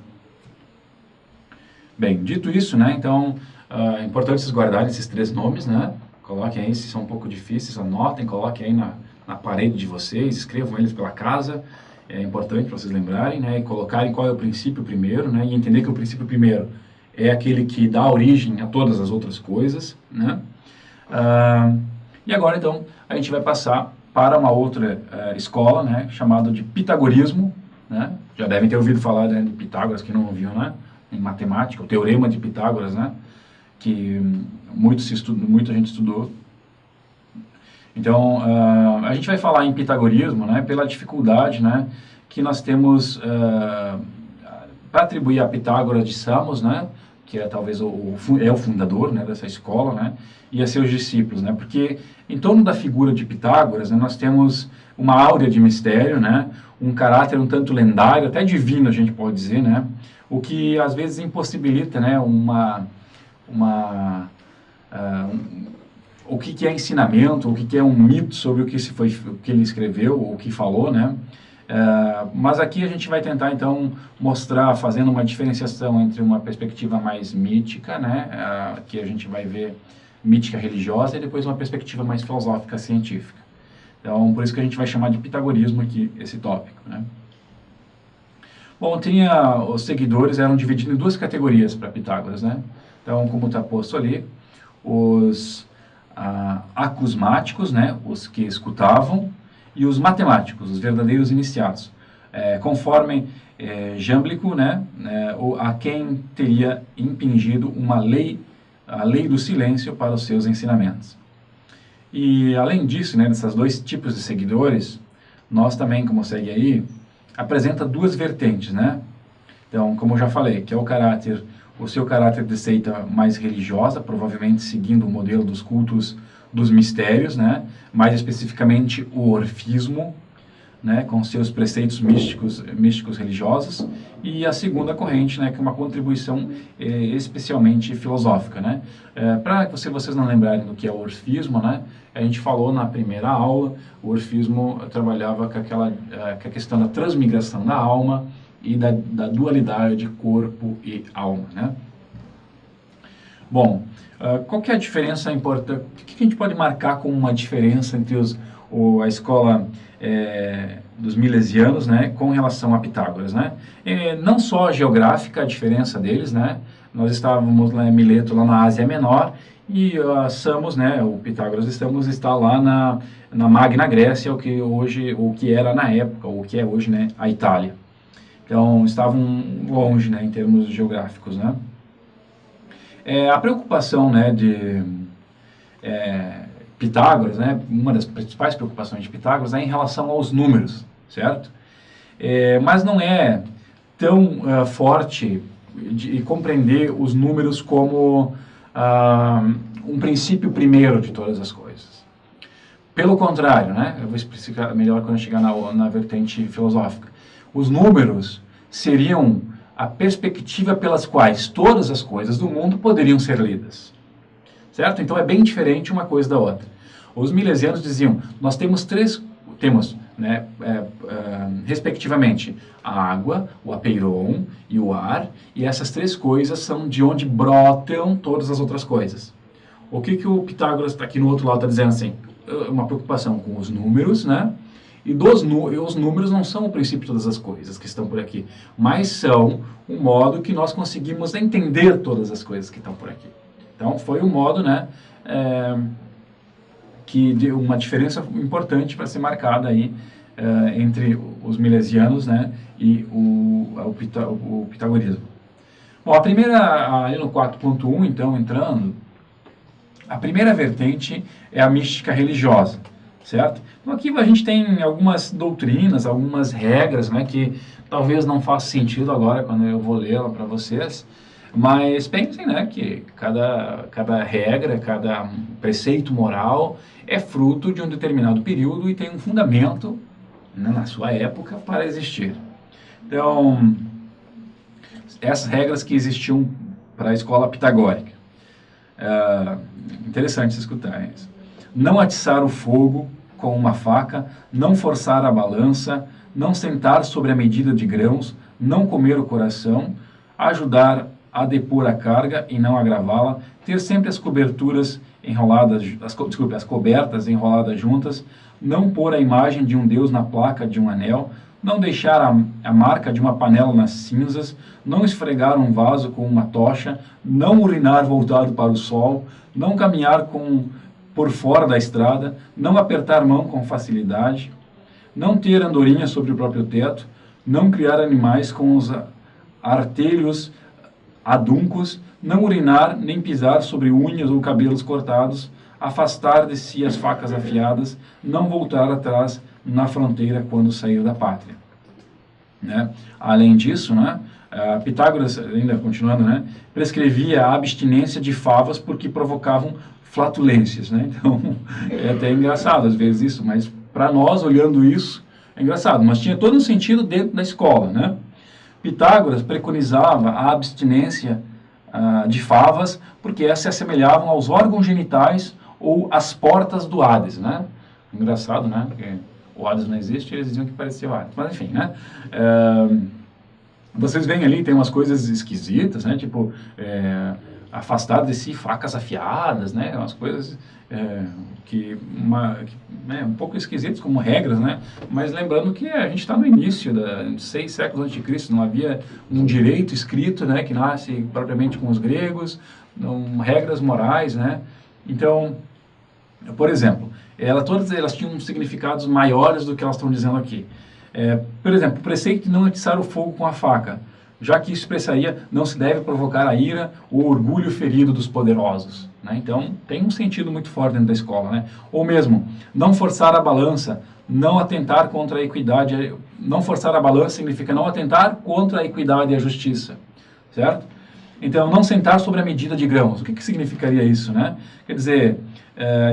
S1: Bem, dito isso, né, então, é importante vocês guardarem esses três nomes, né, coloquem aí, se são um pouco difíceis, anotem, coloquem aí na parede de vocês, escrevam eles pela casa. É importante para vocês lembrarem, né, e colocarem qual é o princípio primeiro, né, e entender que o princípio primeiro é aquele que dá origem a todas as outras coisas, né. E agora, então, a gente vai passar para uma outra escola, né, chamada de pitagorismo, né. Já devem ter ouvido falar, né, de Pitágoras, que não ouviu, né, em matemática, o teorema de Pitágoras, né, que muita gente estudou. Então, a gente vai falar em pitagorismo, né, pela dificuldade, né, que nós temos para atribuir a Pitágoras de Samos, né, que é talvez o fundador, né, dessa escola, né, e a seus discípulos, né, porque em torno da figura de Pitágoras, né, nós temos uma áurea de mistério, né, um caráter um tanto lendário, até divino a gente pode dizer, né, o que às vezes impossibilita, né, o que é ensinamento, o que é um mito sobre o que ele escreveu, ou o que falou, né? Mas aqui a gente vai tentar, então, mostrar, fazendo uma diferenciação entre uma perspectiva mais mítica, né? Que a gente vai ver mítica religiosa, e depois uma perspectiva mais filosófica, científica. Então, por isso que a gente vai chamar de pitagorismo aqui, esse tópico, né? Bom, os seguidores eram divididos em duas categorias para Pitágoras, né? Então, como está posto ali, os acusmáticos, né, os que escutavam, e os matemáticos, os verdadeiros iniciados, conforme Jâmblico, né, a quem teria impingido a lei do silêncio para os seus ensinamentos. E além disso, né, desses dois tipos de seguidores, nós também, como segue aí, apresenta duas vertentes, né? Então, como eu já falei, que é o seu caráter de seita mais religiosa, provavelmente seguindo o modelo dos cultos dos mistérios, né? Mais especificamente o orfismo, né? Com seus preceitos místicos religiosos, e a segunda corrente, né? Que é uma contribuição especialmente filosófica, né? Para vocês não lembrarem do que é o orfismo, né? A gente falou na primeira aula, o orfismo trabalhava com a questão da transmigração da alma, e da dualidade de corpo e alma, né? Bom, qual que é a diferença importante? O que a gente pode marcar como uma diferença entre a escola dos milesianos, né, com relação a Pitágoras, né? Não só geográfica a diferença deles, né? Nós estávamos lá em Mileto, lá na Ásia Menor, e Samos, né, o Pitágoras está lá na Magna Grécia, o que era na época, o que é hoje, né, a Itália. Então, estavam longe, né, em termos geográficos, né. A preocupação, né, de Pitágoras, né, uma das principais preocupações de Pitágoras é em relação aos números, certo? Mas não é tão forte de compreender os números como um princípio primeiro de todas as coisas. Pelo contrário, né, eu vou explicar melhor quando eu chegar na vertente filosófica. Os números seriam a perspectiva pelas quais todas as coisas do mundo poderiam ser lidas. Certo? Então é bem diferente uma coisa da outra. Os milesianos diziam, nós temos né, respectivamente, a água, o apeiron e o ar, e essas três coisas são de onde brotam todas as outras coisas. O que o Pitágoras, aqui no outro lado, está dizendo assim? Uma preocupação com os números, né? E os números não são o princípio de todas as coisas que estão por aqui, mas são o modo que nós conseguimos entender todas as coisas que estão por aqui. Então, foi um modo, né, que deu uma diferença importante para ser marcada aí entre os milesianos, né, e o pitagorismo. Bom, a primeira, ali no 4.1, então, entrando, a primeira vertente é a mística religiosa, certo? Então, aqui a gente tem algumas doutrinas, algumas regras, né, que talvez não faça sentido agora quando eu vou lê-la para vocês, mas pensem, né, que cada regra, cada preceito moral é fruto de um determinado período e tem um fundamento, né, na sua época para existir. Então, essas regras que existiam para a escola pitagórica. Interessante se escutar isso. Não atiçar o fogo com uma faca, não forçar a balança, não sentar sobre a medida de grãos, não comer o coração, ajudar a depor a carga e não agravá-la, ter sempre as coberturas enroladas, as cobertas enroladas juntas, não pôr a imagem de um deus na placa de um anel, não deixar a marca de uma panela nas cinzas, não esfregar um vaso com uma tocha, não urinar voltado para o sol, não caminhar por fora da estrada, não apertar mão com facilidade, não ter andorinha sobre o próprio teto, não criar animais com os artelhos aduncos, não urinar nem pisar sobre unhas ou cabelos cortados, afastar de si as facas afiadas, não voltar atrás na fronteira quando sair da pátria. Né? Além disso, né, Pitágoras, ainda continuando, né, prescrevia a abstinência de favas porque provocavam flatulências. Né? Então, é até engraçado às vezes isso, mas para nós, olhando isso, é engraçado, mas tinha todo um sentido dentro da escola. Né? Pitágoras preconizava a abstinência de favas porque essas se assemelhavam aos órgãos genitais ou às portas do Hades. Né? Engraçado, né? Porque o Hades não existe, eles diziam que parecia o Hades. Mas enfim, né? Vocês veem ali, tem umas coisas esquisitas, né? Tipo, afastar de si facas afiadas, né? Umas coisas um pouco esquisitas como regras, né? Mas lembrando que a gente está no início de 6 séculos antes de Cristo, não havia um direito escrito, né? Que nasce propriamente com os gregos, não, regras morais, né? Então, por exemplo, todas elas tinham significados maiores do que elas estão dizendo aqui. Por exemplo, o preceito de não atiçar o fogo com a faca, já que isso expressaria não se deve provocar a ira ou orgulho ferido dos poderosos. Né? Então, tem um sentido muito forte dentro da escola. Né? Ou mesmo, não forçar a balança, não atentar contra a equidade. Não forçar a balança significa não atentar contra a equidade e a justiça. Certo? Então, não sentar sobre a medida de grãos. O que significaria isso? Né? Quer dizer,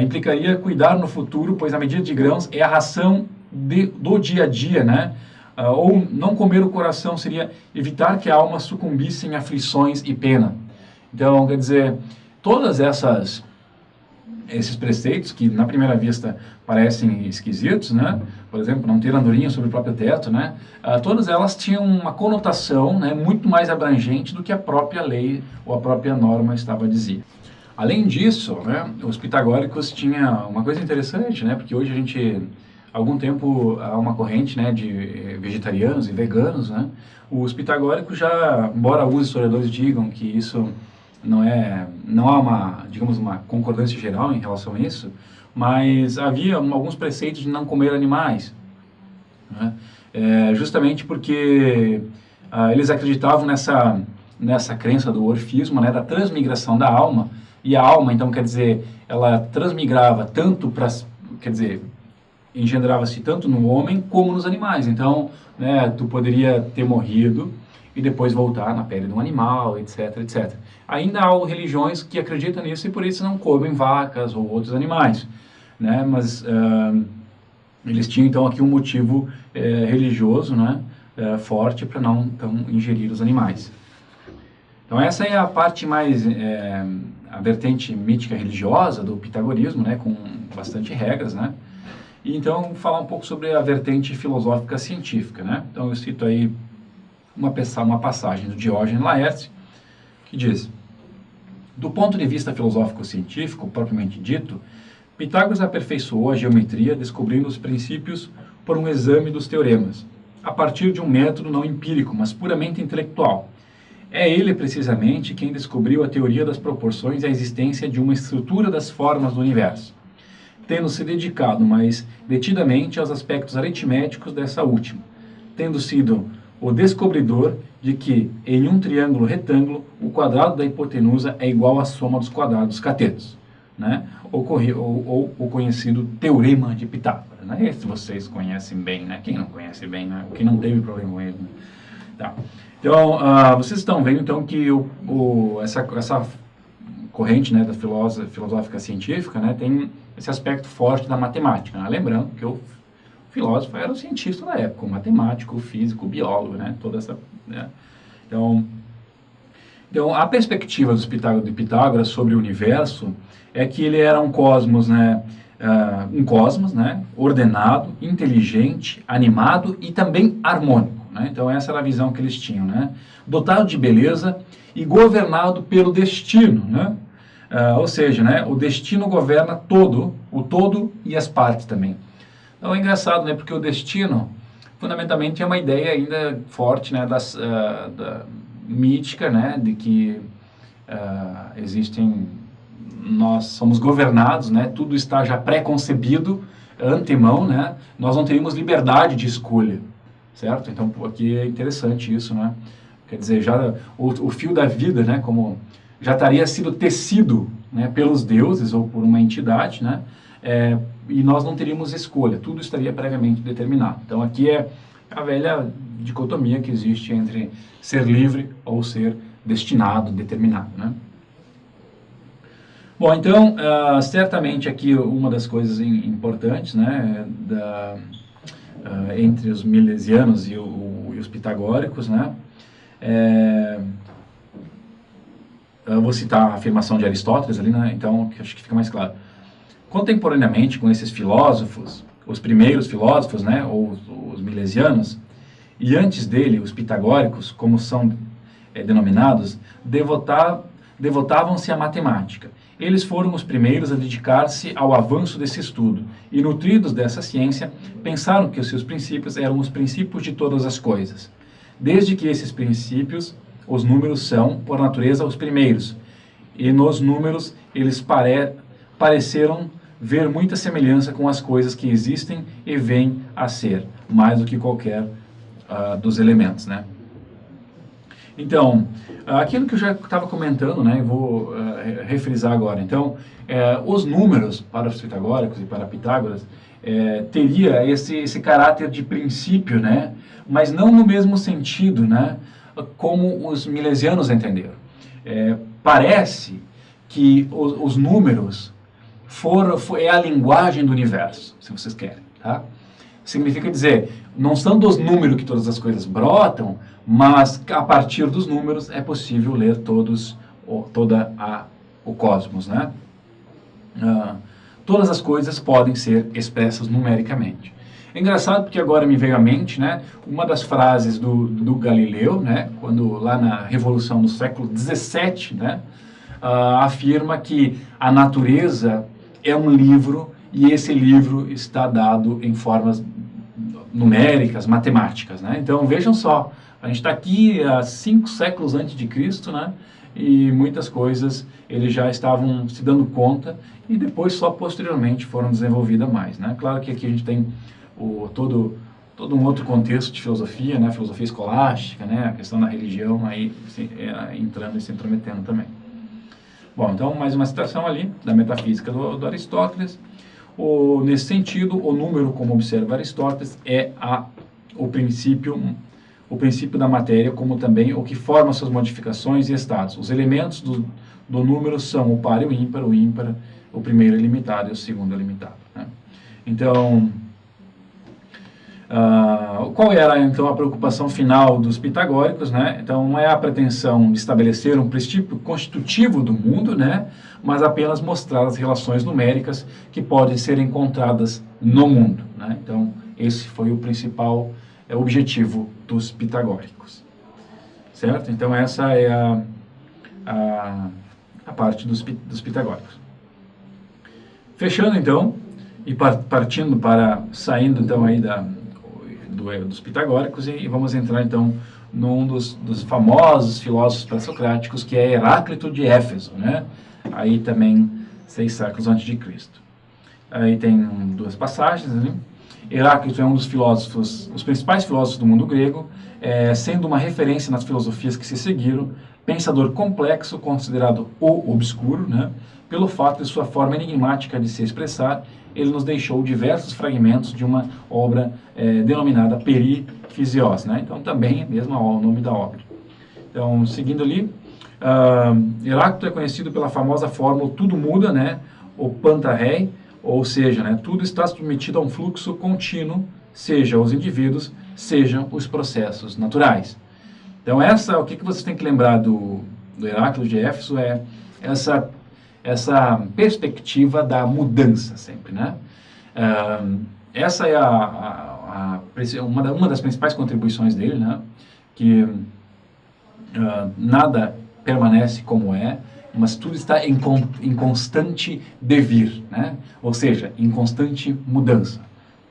S1: implicaria cuidar no futuro, pois a medida de grãos é a ração do dia a dia, né? Ou não comer o coração seria evitar que a alma sucumbisse em aflições e pena. Então, quer dizer, todas esses preceitos que na primeira vista parecem esquisitos, né? Por exemplo, não ter andorinha sobre o próprio teto, né? Todas elas tinham uma conotação, né, muito mais abrangente do que a própria lei ou a própria norma estava a dizer. Além disso, né, os pitagóricos tinham uma coisa interessante, né? Porque hoje a gente, há algum tempo, há uma corrente, né, de vegetarianos e veganos, né? Os pitagóricos já, embora alguns historiadores digam que isso não há uma, digamos, uma concordância geral em relação a isso, mas havia alguns preceitos de não comer animais. Né? justamente porque eles acreditavam nessa crença do orfismo, né, da transmigração da alma, e a alma, então, quer dizer, ela transmigrava tanto para, quer dizer, engendrava-se tanto no homem como nos animais. Então, né, tu poderia ter morrido e depois voltar na pele de um animal, etc, etc. Ainda há religiões que acreditam nisso e por isso não comem vacas ou outros animais, né? Mas eles tinham então aqui um motivo religioso, né, forte para não então, ingerir os animais. Então essa é a parte mais, a vertente mítica religiosa do pitagorismo, né, com bastante regras, né? E então falar um pouco sobre a vertente filosófica científica, né? Então eu cito aí uma passagem do Diógenes Laércio, que diz: do ponto de vista filosófico-científico, propriamente dito, Pitágoras aperfeiçoou a geometria descobrindo os princípios por um exame dos teoremas, a partir de um método não empírico, mas puramente intelectual. É ele, precisamente, quem descobriu a teoria das proporções e a existência de uma estrutura das formas do universo, tendo se dedicado mais detidamente aos aspectos aritméticos dessa última, tendo sido o descobridor de que, em um triângulo retângulo, o quadrado da hipotenusa é igual à soma dos quadrados catetos, né? Ou o conhecido Teorema de Pitágoras, né? Esse vocês conhecem bem, né? Quem não conhece bem, né? Quem não teve problema com ele, né? Tá. Então, vocês estão vendo então que essa corrente, né, da filosófica científica, né, tem esse aspecto forte da matemática, né? Lembrando que o filósofo era o cientista da época, o matemático, o físico, o biólogo, né? Toda essa, né? Então, a perspectiva de Pitágoras sobre o universo é que ele era um cosmos, né, ordenado, inteligente, animado e também harmônico, né? Então essa era a visão que eles tinham, né? Dotado de beleza e governado pelo destino, né? Ou seja, né, o destino governa o todo e as partes também. Então é engraçado, né, porque o destino, fundamentalmente, é uma ideia ainda forte, né, da mítica, né, de que nós somos governados, né, tudo está já pré-concebido, antemão, né, nós não teríamos liberdade de escolha, certo? Então aqui é interessante isso, né, quer dizer, já o fio da vida, né, como já estaria sido tecido, né, pelos deuses ou por uma entidade, né, e nós não teríamos escolha, tudo estaria previamente determinado. Então aqui é a velha dicotomia que existe entre ser livre ou ser destinado, determinado, né? Bom, então, certamente aqui uma das coisas importantes, né, entre os milesianos e os pitagóricos, né, eu vou citar a afirmação de Aristóteles ali, né, então acho que fica mais claro. Contemporaneamente com esses filósofos, os primeiros filósofos, né, ou os milesianos, e antes dele, os pitagóricos, como são denominados, devotavam-se à matemática. Eles foram os primeiros a dedicar-se ao avanço desse estudo, e nutridos dessa ciência, pensaram que os seus princípios eram os princípios de todas as coisas. Desde que esses princípios, os números são, por natureza, os primeiros, e nos números eles pareceram ver muita semelhança com as coisas que existem e vêm a ser, mais do que qualquer dos elementos, né? Então, aquilo que eu já estava comentando, né, eu vou refrisar agora. Então, os números para os pitagóricos e para Pitágoras teria esse caráter de princípio, né, mas não no mesmo sentido, né, como os milesianos entenderam. Parece que os números é a linguagem do universo, se vocês querem, tá? Significa dizer, não são dos números que todas as coisas brotam, mas a partir dos números é possível ler o cosmos, né? Todas as coisas podem ser expressas numericamente. É engraçado porque agora me veio à mente, né, uma das frases do Galileu, né, quando lá na Revolução do século XVII, né, afirma que a natureza é um livro e esse livro está dado em formas numéricas, matemáticas, né? Então vejam só, a gente está aqui há 5 séculos antes de Cristo, né? E muitas coisas eles já estavam se dando conta e depois só posteriormente foram desenvolvidas mais, né? Claro que aqui a gente tem todo todo um outro contexto de filosofia, né, filosofia escolástica, né, a questão da religião, aí entrando e se intrometendo também. Bom, então, mais uma citação ali da metafísica do Aristóteles. Nesse sentido, o número, como observa Aristóteles, é o princípio da matéria, como também o que forma suas modificações e estados. Os elementos do número são o par e o ímpar, o primeiro é limitado e o segundo é limitado, né? Então, qual era então a preocupação final dos pitagóricos, né? Então, não é a pretensão de estabelecer um princípio constitutivo do mundo, né? Mas apenas mostrar as relações numéricas que podem ser encontradas no mundo, né? Então, esse foi o principal objetivo dos pitagóricos, certo? Então, essa é a parte dos pitagóricos. Fechando, então, e saindo, então, aí dos pitagóricos, e vamos entrar, então, num dos famosos filósofos pré-socráticos, que é Heráclito de Éfeso, né? Aí também 6 séculos antes de Cristo. Aí tem 2 passagens, né? Heráclito é um dos filósofos, os principais filósofos do mundo grego, sendo uma referência nas filosofias que se seguiram, pensador complexo, considerado o obscuro, né? Pelo fato de sua forma enigmática de se expressar, ele nos deixou diversos fragmentos de uma obra denominada Perifisiós, né? Então, também, mesmo o nome da obra. Então, seguindo ali, Heráclito é conhecido pela famosa fórmula tudo muda, né? O pantarrei, ou seja, né, tudo está submetido a um fluxo contínuo, seja os indivíduos, sejam os processos naturais. Então, o que você tem que lembrar do Heráclito de Éfeso é essa perspectiva da mudança sempre, né? Essa é uma das principais contribuições dele, né? Que nada permanece como é, mas tudo está em constante devir, né? Ou seja, em constante mudança,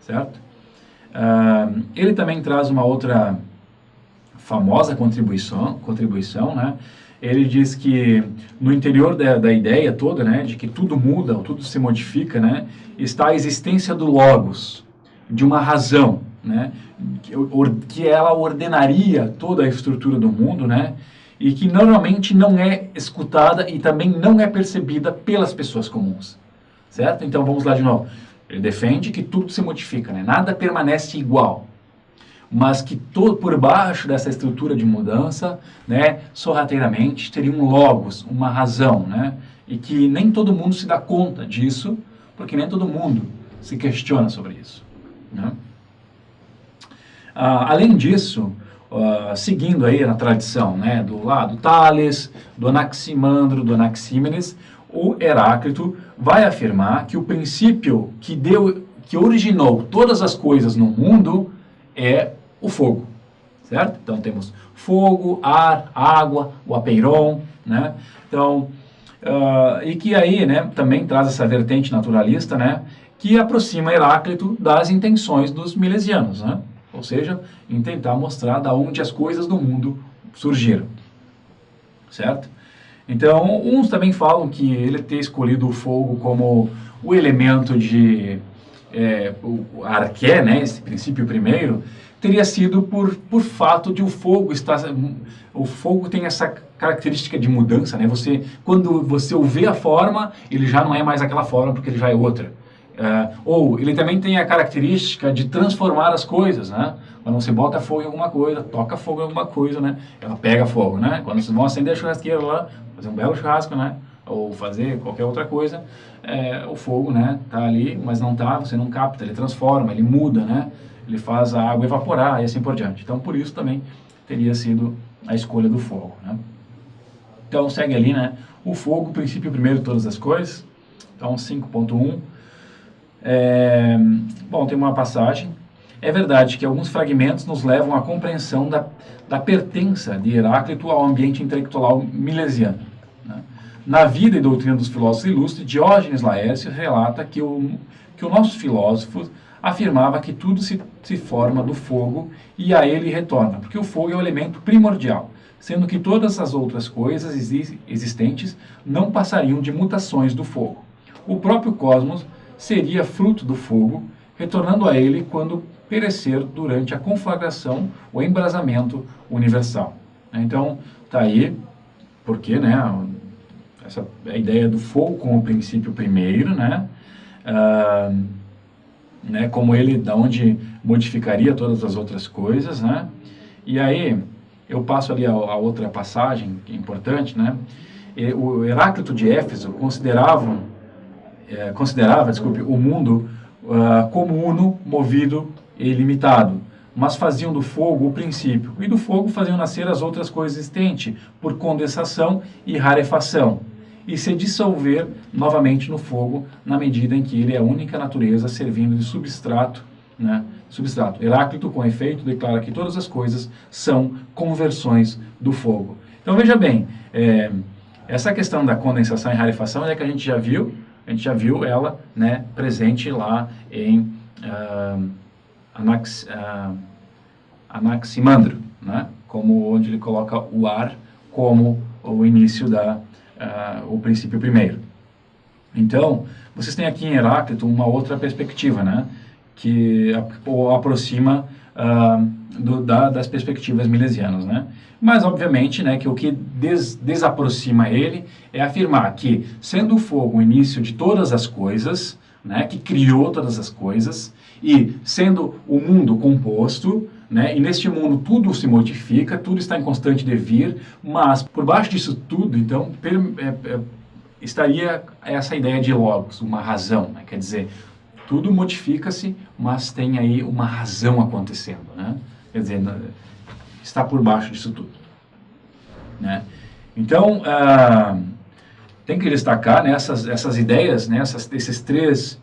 S1: certo? Ele também traz uma outra famosa contribuição, né? Ele diz que no interior da ideia toda, né, de que tudo muda, tudo se modifica, né, está a existência do Logos, de uma razão, né, que ela ordenaria toda a estrutura do mundo, né, e que normalmente não é escutada e também não é percebida pelas pessoas comuns, certo? Então vamos lá de novo. Ele defende que tudo se modifica, né? Nada permanece igual, mas que por baixo dessa estrutura de mudança, né, sorrateiramente, teria um logos, uma razão, né? E que nem todo mundo se dá conta disso, porque nem todo mundo se questiona sobre isso, né? Além disso, seguindo aí na tradição, né, do Tales, do Anaximandro, do Anaxímenes, o Heráclito vai afirmar que o princípio que originou todas as coisas no mundo é o fogo, certo? Então temos fogo, ar, água, o apeiron, né? Então, e que aí, né, também traz essa vertente naturalista, né, que aproxima Heráclito das intenções dos milesianos, né? Ou seja, em tentar mostrar da onde as coisas do mundo surgiram, certo? Então, uns também falam que ele ter escolhido o fogo como o elemento de o arqué, né, esse princípio primeiro, teria sido por fato de o fogo tem essa característica de mudança, né? Quando você o vê a forma, ele já não é mais aquela forma porque ele já é outra. Ou ele também tem a característica de transformar as coisas, né? Quando você bota fogo em alguma coisa, toca fogo em alguma coisa, né? Ela pega fogo, né? Quando vocês vão acender a churrasqueira lá, fazer um belo churrasco, né? Ou fazer qualquer outra coisa, o fogo, né? Tá ali, mas não tá, você não capta, ele transforma, ele muda, né? Ele faz a água evaporar e assim por diante. Então, por isso também teria sido a escolha do fogo, né? Então, segue ali, né? O fogo, o princípio primeiro de todas as coisas. Então, 5.1. Bom, tem uma passagem. É verdade que alguns fragmentos nos levam à compreensão da pertença de Heráclito ao ambiente intelectual milesiano, né? Na vida e doutrina dos filósofos ilustres, Diógenes Laércio relata que o nosso filósofo afirmava que tudo se forma do fogo e a ele retorna, porque o fogo é o elemento primordial, sendo que todas as outras coisas existentes não passariam de mutações do fogo. O próprio cosmos seria fruto do fogo, retornando a ele quando perecer durante a conflagração, o embrasamento universal. Então, tá aí, porque, né, essa é a ideia do fogo como princípio primeiro, né, como ele, da onde modificaria todas as outras coisas, né, e aí eu passo ali a outra passagem importante, né, o Heráclito de Éfeso considerava, o mundo como uno, movido e ilimitado, mas faziam do fogo o princípio, e do fogo faziam nascer as outras coisas existentes, por condensação e rarefação, e se dissolver novamente no fogo, na medida em que ele é a única natureza servindo de substrato, né? Heráclito, com efeito, declara que todas as coisas são conversões do fogo. Então veja bem, essa questão da condensação e rarefação é que a gente já viu ela, né, presente lá em Anaximandro, né, como onde ele coloca o ar como o início o princípio primeiro. Então, vocês têm aqui em Heráclito uma outra perspectiva, né, que aproxima das perspectivas milesianas, né? Mas, obviamente, né, que o que desaproxima ele é afirmar que, sendo o fogo o início de todas as coisas, né, que criou todas as coisas, e sendo o mundo composto, né, e neste mundo tudo se modifica, tudo está em constante devir, mas por baixo disso tudo, então, estaria essa ideia de logos, uma razão, né, quer dizer, tudo modifica-se, mas tem aí uma razão acontecendo, né? Quer dizer, está por baixo disso tudo, né? Então, tem que destacar, né, essas ideias, né, esses três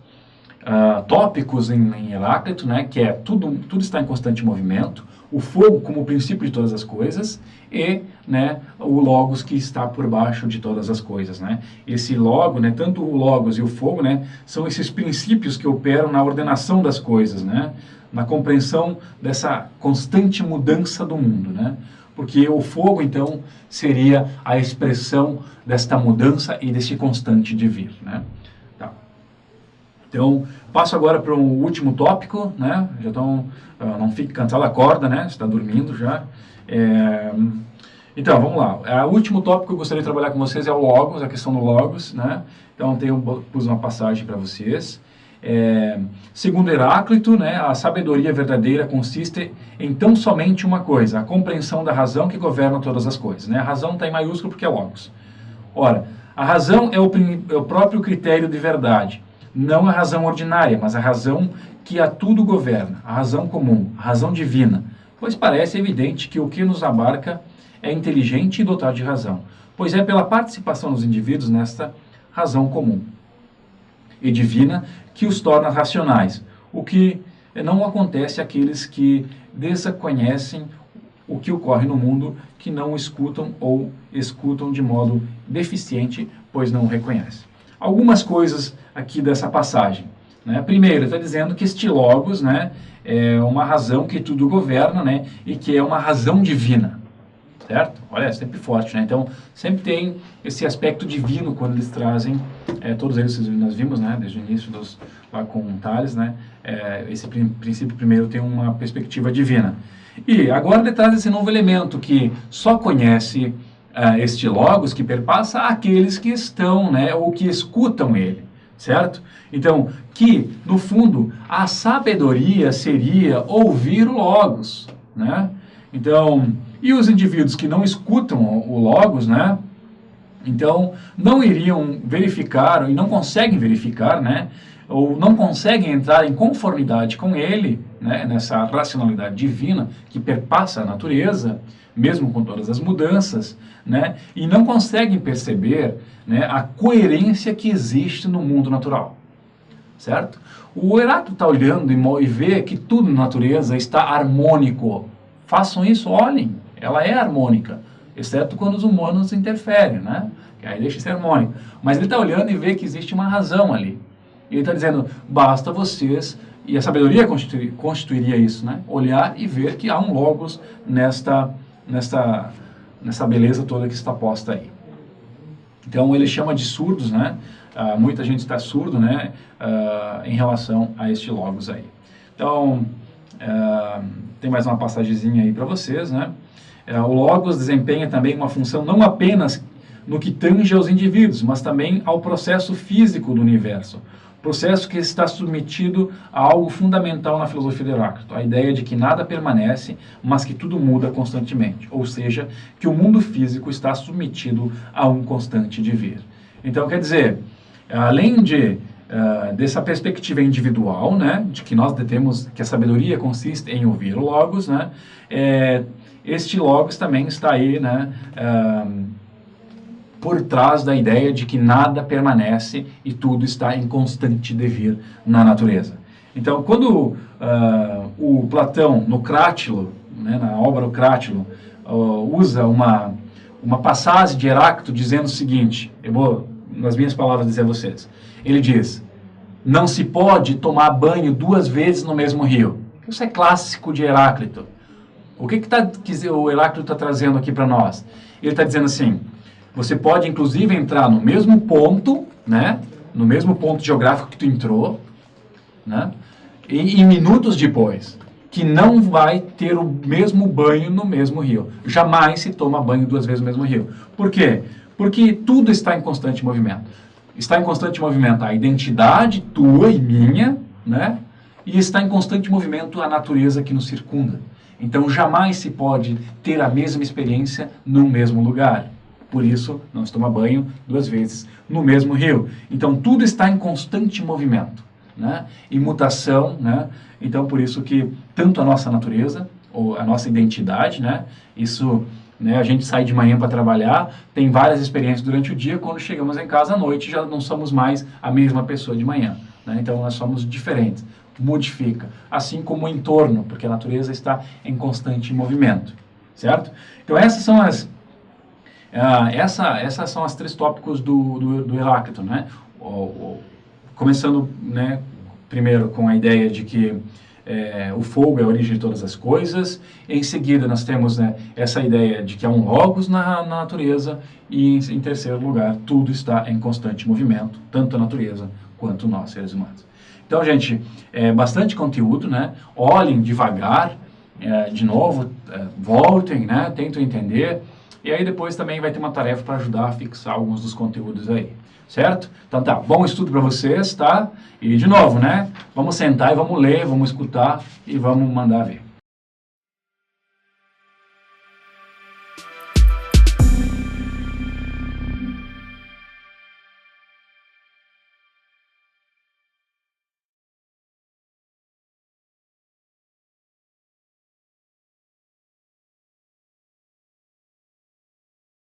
S1: tópicos em Heráclito, né, que é tudo está em constante movimento, o fogo como o princípio de todas as coisas e, né, o logos que está por baixo de todas as coisas, né? Esse logo, né, tanto o logos e o fogo, né, são esses princípios que operam na ordenação das coisas, né, na compreensão dessa constante mudança do mundo, né? Porque o fogo, então, seria a expressão desta mudança e desse constante devir, né? Tá. Então, passo agora para um último tópico, né? Já estão, não fique cansado, acorda, né? Você está dormindo já. Então, vamos lá. O último tópico que eu gostaria de trabalhar com vocês é o logos, a questão do logos, né? Então, pus uma passagem para vocês. Segundo Heráclito, né, a sabedoria verdadeira consiste em tão somente uma coisa, a compreensão da razão que governa todas as coisas, né? A razão está em maiúsculo porque é logos. Ora, a razão é o próprio critério de verdade, não a razão ordinária, mas a razão que a tudo governa, a razão comum, a razão divina, pois parece evidente que o que nos abarca é inteligente e dotado de razão, pois é pela participação dos indivíduos nesta razão comum e divina que os torna racionais, o que não acontece àqueles que desconhecem o que ocorre no mundo, que não escutam ou escutam de modo deficiente, pois não o reconhecem. Algumas coisas aqui dessa passagem, né? Primeiro, está dizendo que este logos, né, é uma razão que tudo governa, né, e que é uma razão divina, certo? Olha, é sempre forte, né? Então, sempre tem esse aspecto divino quando eles trazem, todos eles nós vimos, né, desde o início lá com Tales, né, esse princípio primeiro tem uma perspectiva divina. E agora ele traz esse novo elemento que só conhece este logos, que perpassa aqueles que estão, né, ou que escutam ele, certo? Então, que, no fundo, a sabedoria seria ouvir o logos, né? Então, e os indivíduos que não escutam o logos, né? Então, não iriam verificar, e não conseguem verificar, né? Ou não conseguem entrar em conformidade com ele, né? Nessa racionalidade divina que perpassa a natureza, mesmo com todas as mudanças, né? E não conseguem perceber, né, a coerência que existe no mundo natural, certo? O Heráclito está olhando e vê que tudo na natureza está harmônico. Façam isso, olhem, ela é harmônica, exceto quando os humanos interferem, né? Que aí deixa de ser harmônico. Mas ele está olhando e vê que existe uma razão ali. E ele está dizendo, basta vocês, e a sabedoria constituiria isso, né? Olhar e ver que há um logos nessa beleza toda que está posta aí. Então ele chama de surdos, né? Muita gente está surdo, né? Em relação a este logos aí. Então, Tem mais uma passagemzinha aí para vocês, né? O Logos desempenha também uma função não apenas no que tange aos indivíduos, mas também ao processo físico do universo. Processo que está submetido a algo fundamental na filosofia de Heráclito, a ideia de que nada permanece, mas que tudo muda constantemente, ou seja, que o mundo físico está submetido a um constante devir. Então, quer dizer, além dessa perspectiva individual, né, de que nós temos, que a sabedoria consiste em ouvir o Logos, né, este Logos também está aí, né, por trás da ideia de que nada permanece e tudo está em constante devir na natureza. Então, quando o Platão, no Crátilo, né, na obra O Crátilo, usa uma passagem de Heráclito dizendo o seguinte, eu vou, nas minhas palavras, dizer a vocês. Ele diz, não se pode tomar banho 2 vezes no mesmo rio. Isso é clássico de Heráclito. O que o Heráclito está trazendo aqui para nós? Ele está dizendo assim, você pode, inclusive, entrar no mesmo ponto, né? No mesmo ponto geográfico que tu entrou, né? E minutos depois, que não vai ter o mesmo banho no mesmo rio. Jamais se toma banho 2 vezes no mesmo rio. Por quê? Porque tudo está em constante movimento. Está em constante movimento a identidade tua e minha, né? E está em constante movimento a natureza que nos circunda. Então, jamais se pode ter a mesma experiência no mesmo lugar. Por isso, não se toma banho 2 vezes no mesmo rio. Então, tudo está em constante movimento, né? E mutação, né? Então, por isso que tanto a nossa natureza, ou a nossa identidade, né? Isso, né? A gente sai de manhã para trabalhar, tem várias experiências durante o dia, quando chegamos em casa à noite, já não somos mais a mesma pessoa de manhã, né? Então, nós somos diferentes, modifica. Assim como o entorno, porque a natureza está em constante movimento, certo? Então, essas são essas são as 3 tópicos do Heráclito, né? Começando, né, primeiro com a ideia de que o fogo é a origem de todas as coisas. Em seguida, nós temos, né, essa ideia de que há um Logos na natureza. E, em terceiro lugar, tudo está em constante movimento, tanto a natureza quanto nós, seres humanos. Então, gente, bastante conteúdo, né? Olhem devagar, de novo, voltem, né? Tentem entender. E aí depois também vai ter uma tarefa para ajudar a fixar alguns dos conteúdos aí, certo? Então tá, bom estudo para vocês, tá? E de novo, né? Vamos sentar e vamos ler, vamos escutar e vamos mandar ver.